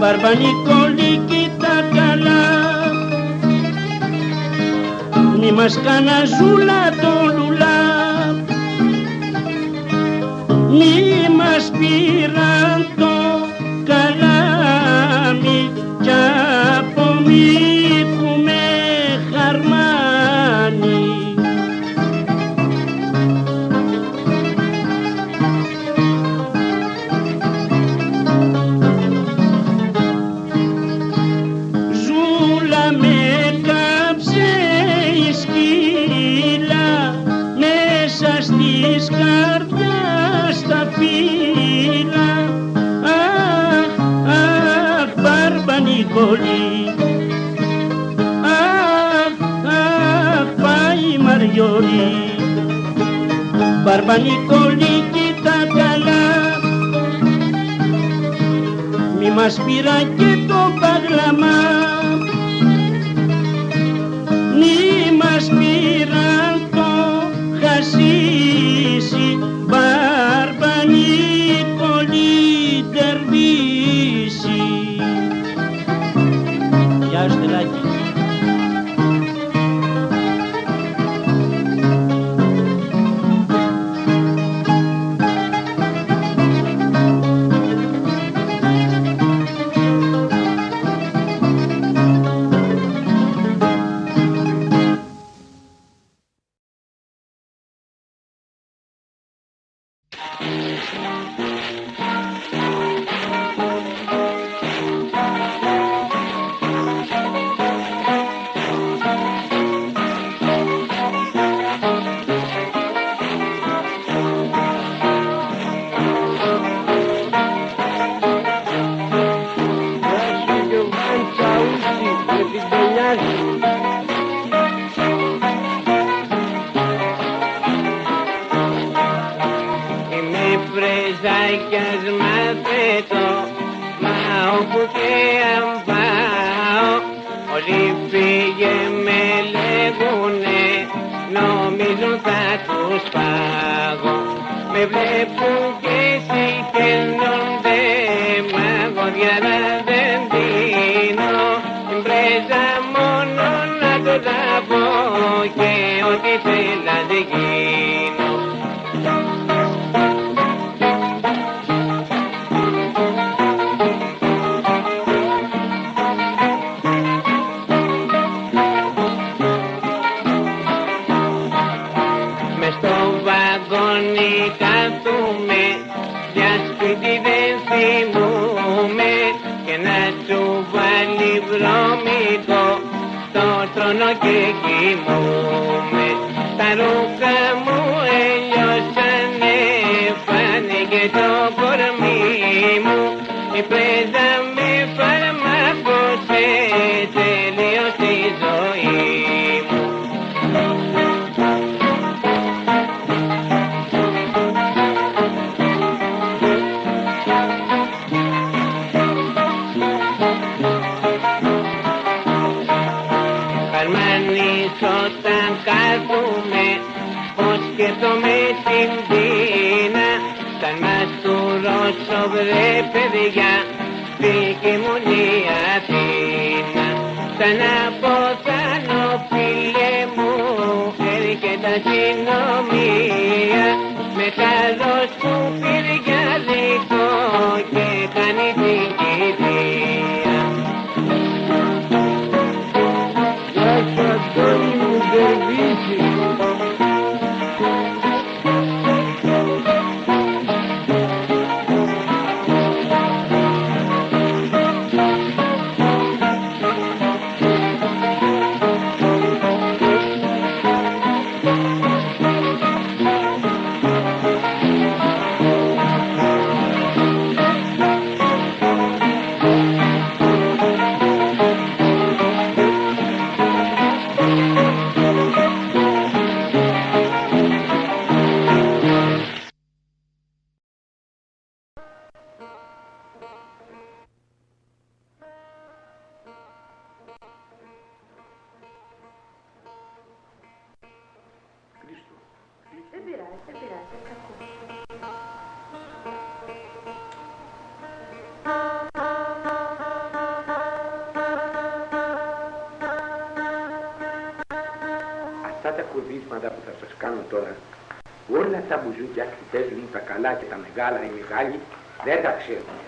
Μπαρμπανικόλη κοίτα καλά μη μας κάνα ζούλα το λουλά μη μας πήραν το καλάμι κι από μήκου με χαρμάνι. Μπαρμπανικόλη κοίτα καλά μη μας πήρα και το παγλαμά μη μας πήραν το χασίσι Μπαρμπανικόλη τερβίσι. Γεια σου Τελάκη. σπίτι δεν θυμούμαι και να σου βάλει βρώμικο στο τρόνο και κοιμούμαι. Τα ρούχα μου ελιώσανε, φάνηκε το κορμί μου, η πρέζα με φαρμάκωσε, τελείωσε η ζωή μου. Χαρμάνης όταν κάθομαι, πως σκέφτομαι την πείνα, σαν μαστουρώσω βρε παιδιά, δική μου η Αθήνα. Σαν αποθάνω φίλε μου, έρχεται αστυνομία, με καλώς που πυριάδικο και κάνει την κηδεία. Γεια σου Αντώνη μου Δερβίση. Δεν πειράζει, δεν πειράζει, δεν Αυτά τα κουρδίσματα που θα σας κάνω τώρα, όλα τα μπουζούκια που παίζουν τα καλά και τα μεγάλα, οι μεγάλοι, δεν τα ξέρουν.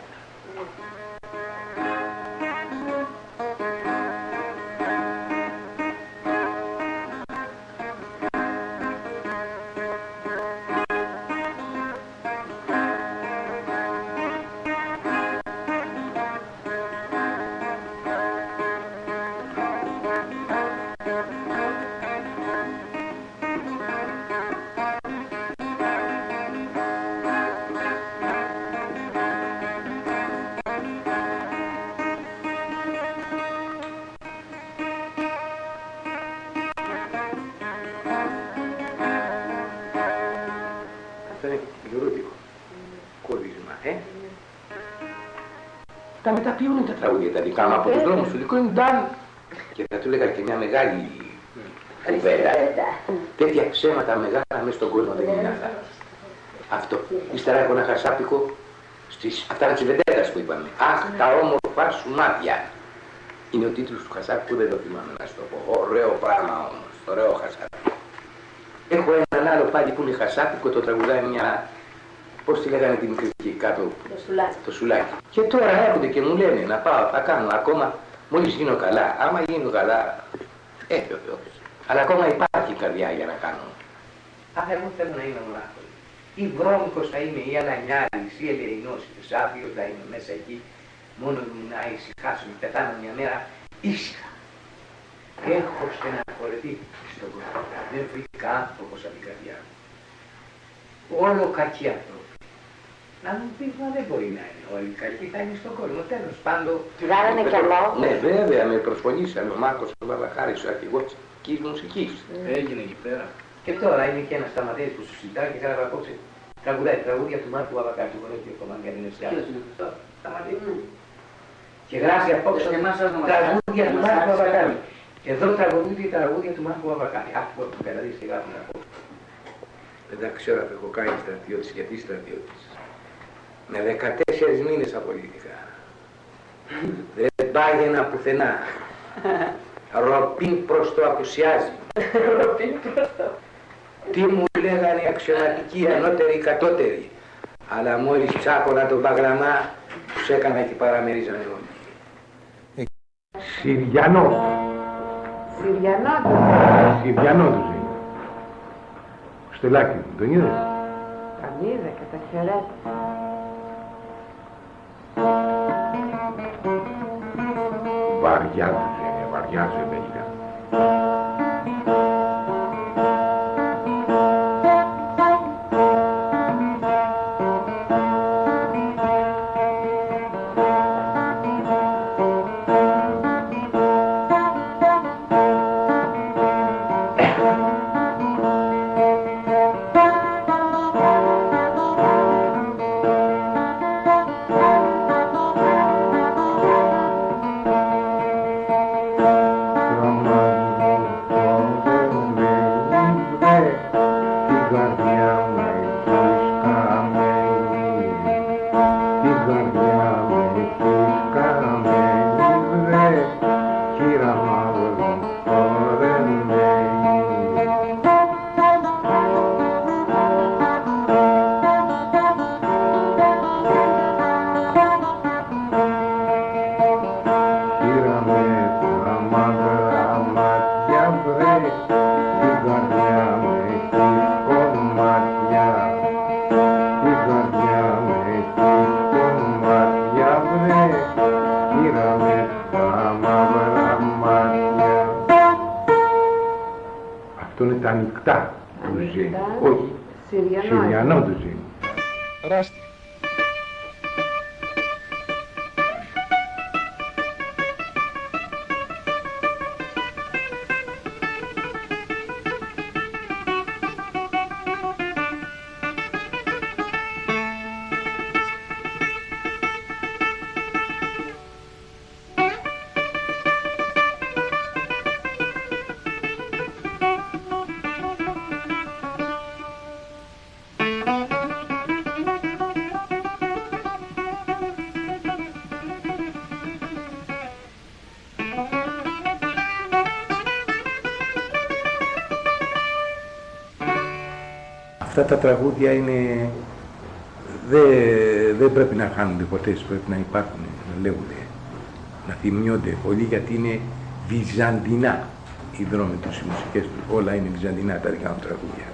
Τα μεταποιούν τα τραγούδια τα δικά μου από τους δρόμους του δικού είναι ντάν. Και θα του έλεγα και μια μεγάλη κουβέντα. Τέτοια ψέματα μεγάλα μέσα στον κόσμο δεν είναι άλλα. Αυτό. Ύστερα έχω ένα χασάπικο στις αυτά της Βεντέτας που είπαμε. Αχ, τα όμορφα σου μάτια. Είναι ο τίτλος του χασάπικου, δεν το θυμάμαι να σου το πω. Ωραίο πράγμα όμως, ωραίο χασάπικο. Έχω έναν άλλο πάλι που είναι χασάπικο, το τραγουδάει μια... Πώς τη λέγανε τη μικρή εκεί κάτω, το σουλάκι. Και τώρα έρχονται και μου λένε να πάω, θα κάνω ακόμα, μόλις γίνω καλά. Άμα γίνω καλά, βεβαίως. Αλλά ακόμα υπάρχει καρδιά για να κάνω. Αχ, εγώ θέλω να είμαι μονάχος. Ή Βρώμικος θα είμαι, ή Αλανιάρης, ή Ελεηνός, ή Θεσσάβιος θα είμαι μέσα εκεί. Μόνο μου να ησυχάσω, να πεθάνω μια μέρα ήσυχα. Έχω στεναχωρεθεί στον κόσμο. Δεν βρήκα άνθρωπο σαν την καρδιά μου. Όλο κακοί άνθρωποι. Να μου πεις, μα δεν μπορεί να είναι όλοι κακοί, θα είναι στον κόσμο. Τέλος πάντων. Του βάλανε καλό. Ναι, βέβαια, με προσφωνήσανε ο Μάρκος ο Βαρβαχάρης, ο αρχηγός της μουσικής. Έγινε εκεί πέρα. Και τώρα είναι και ένας σταματέης που σου συζητάει και θέλω να απόψε. Τραγουδάει τραγούδια του Μάρκου Βαρβαχάρη, του γονέου και κομμάτια για την Ευσιά. Σταματέης. Και γράφει απόψε τραγούδια του Μάρκου Βαρβαχάρη. Εδώ τραγουδούνται τα τραγούδια του Μάρκου Βαρβαχάρη. Αυτό που περαδείς και γράφουν απόψε. Δεν τα ξέρω αν έχω κάνει στρατιώτης, γιατί στρατιώτης. Με 14 μήνες απολύτηκα. Δεν πάγαινα πουθενά. Ροπίν προς το απουσιάζει. Ροπίν προς το. Τι μου λέγανε οι αξιωματικοί, ανώτεροι, κατώτεροι. Αλλά μόλις ψάχωνα τον παγραμμά, τους έκανα και παραμερίζανε όλοι. Συριανό. Συριανό τους είναι. Στελάκι μου, τον είδες? Τον είδα και τον χαιρέτησα. βαριά του ζένε, βαριά του ζένε. Αυτό είναι τα ανοιχτά του ζένει. Όχι, Συριανό του ζένει. Ράστη. Αυτά τα τραγούδια είναι... δεν πρέπει να χάνονται ποτέ, πρέπει να υπάρχουν, να λέγονται, να θυμιώνται πολύ, γιατί είναι βυζαντινά οι δρόμοι τους, οι μουσικές τους, όλα είναι βυζαντινά τα δικά μου τραγούδια.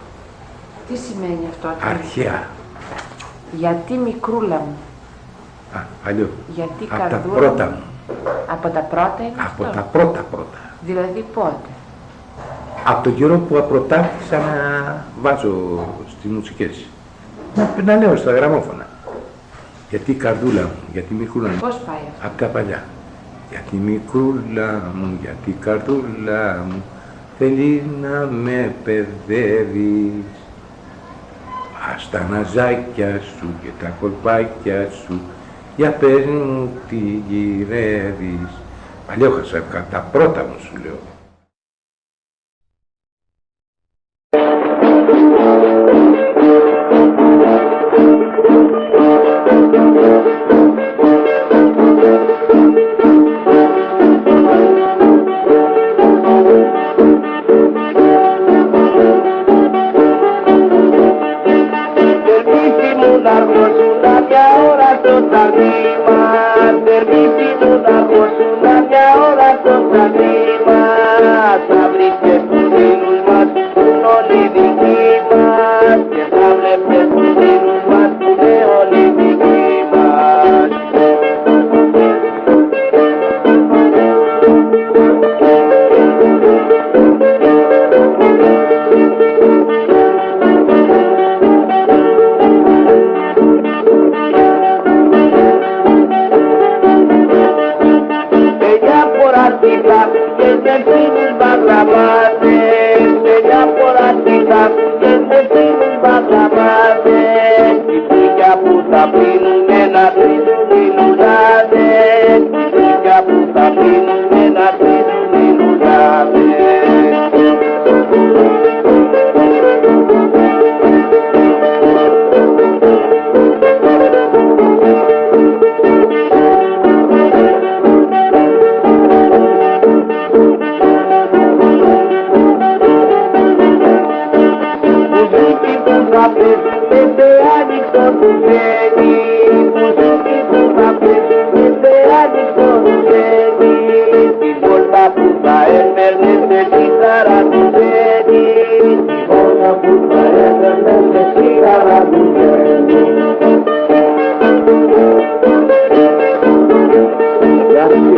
Τι σημαίνει αυτό? Αρχαία. Γιατί μικρούλα μου? Αλλιώς. Γιατί από καρδούλα τα πρώτα μου. Από τα πρώτα είναι Από αυτό? τα πρώτα. Δηλαδή πότε? Από τον καιρό που απροτάχθησα να βάζω στις μουσικές. Να λέω στα γραμμόφωνα. Γιατί η καρδούλα μου, γιατί η μικρούλα μου. Πώς πάει αυτό? Απ' τα παλιά. Γιατί η μικρούλα μου, γιατί η καρδούλα μου θέλει να με παιδεύεις. Ας τα ναζάκια σου και τα κολπάκια σου, για πες μου τι γυρεύεις. Παλιόχασα, τα πρώτα μου σου λέω.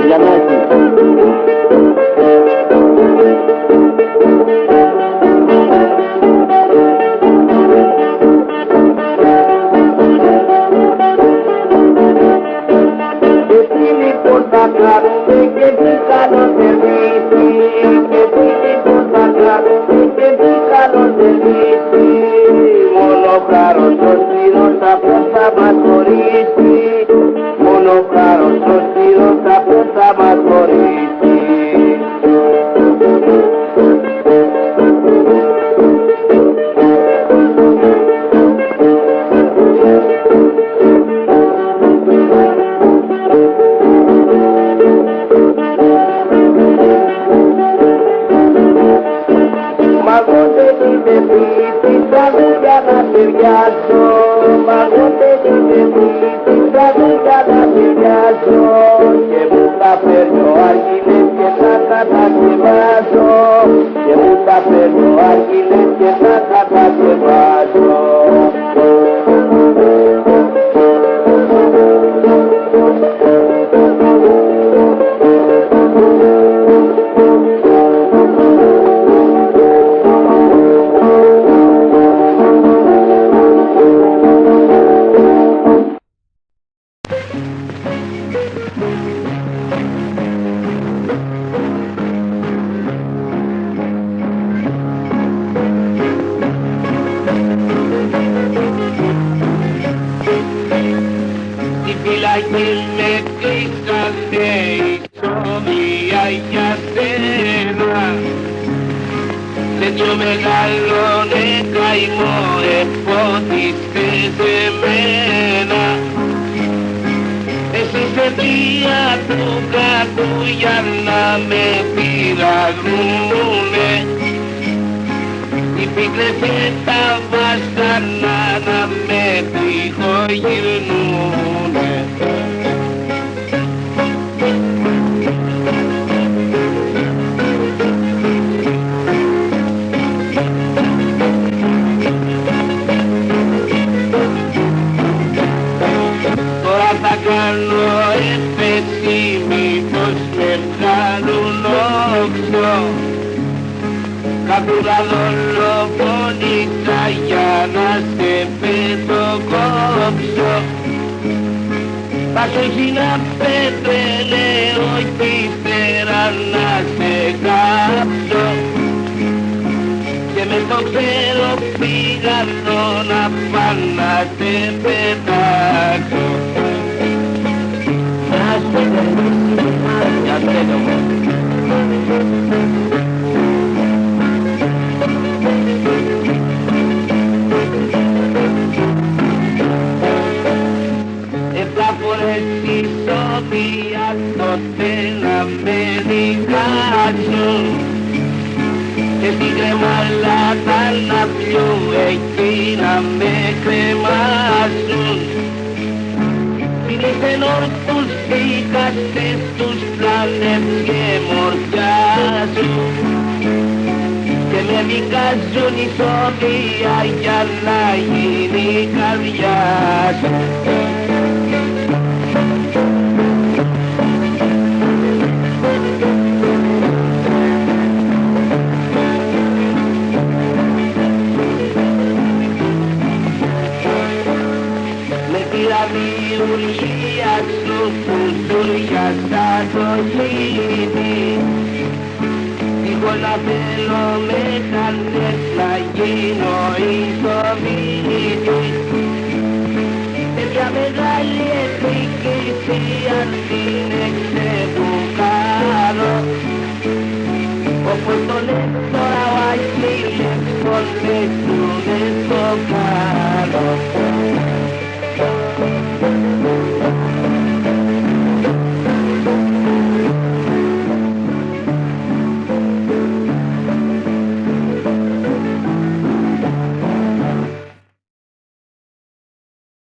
Για να καρδιά να ταιριάζω και μου τα φέρνω άργυλες και τα κατασκευάζω και μου τα φέρνω άργυλες και τα κατασκευάζω. φυλακής με κλείσανε ισόβια για σένα. Τέτοιο μεγάλωνε καημό επότισες εμένα. Εσύ σε βία του κάτω για να με πειραγνούνε. Οι πίκρες και τα βασανά να με τριχογυρνούνε. Τώρα θα κάνω έφεση μήπως με βγάλουν όξο. Καπούρα δολοφονήσα για να σε πετοκόψω. Θα σου έχει να πετρελαίω κι ύστερα να σε κάψω. Και με το ξέρω πηγαδό να πάνε να σε πετάξω. Να σου περνήσει μάτια στέλνω μου. Τότε να με δικάσουν και στην κρεμάλατα να πιω εκεί να με κρεμάσουν. Φίλησεν όρθους φύκαστες τους πλάνες και μορφιάζουν και με δικάζουν ισόβια για να γίνει η καρδιά σου. Δημιουργία σου που ζουριάσα το σπίτι. Εγώ να θέλω με χαλές να γίνω ισοβίτη. Τέτοια μεγάλη εκδίκηση αν την εξεδουκάρω. Όπως το λες τώρα ο Αχίλles πολλές του δεν το κάνω.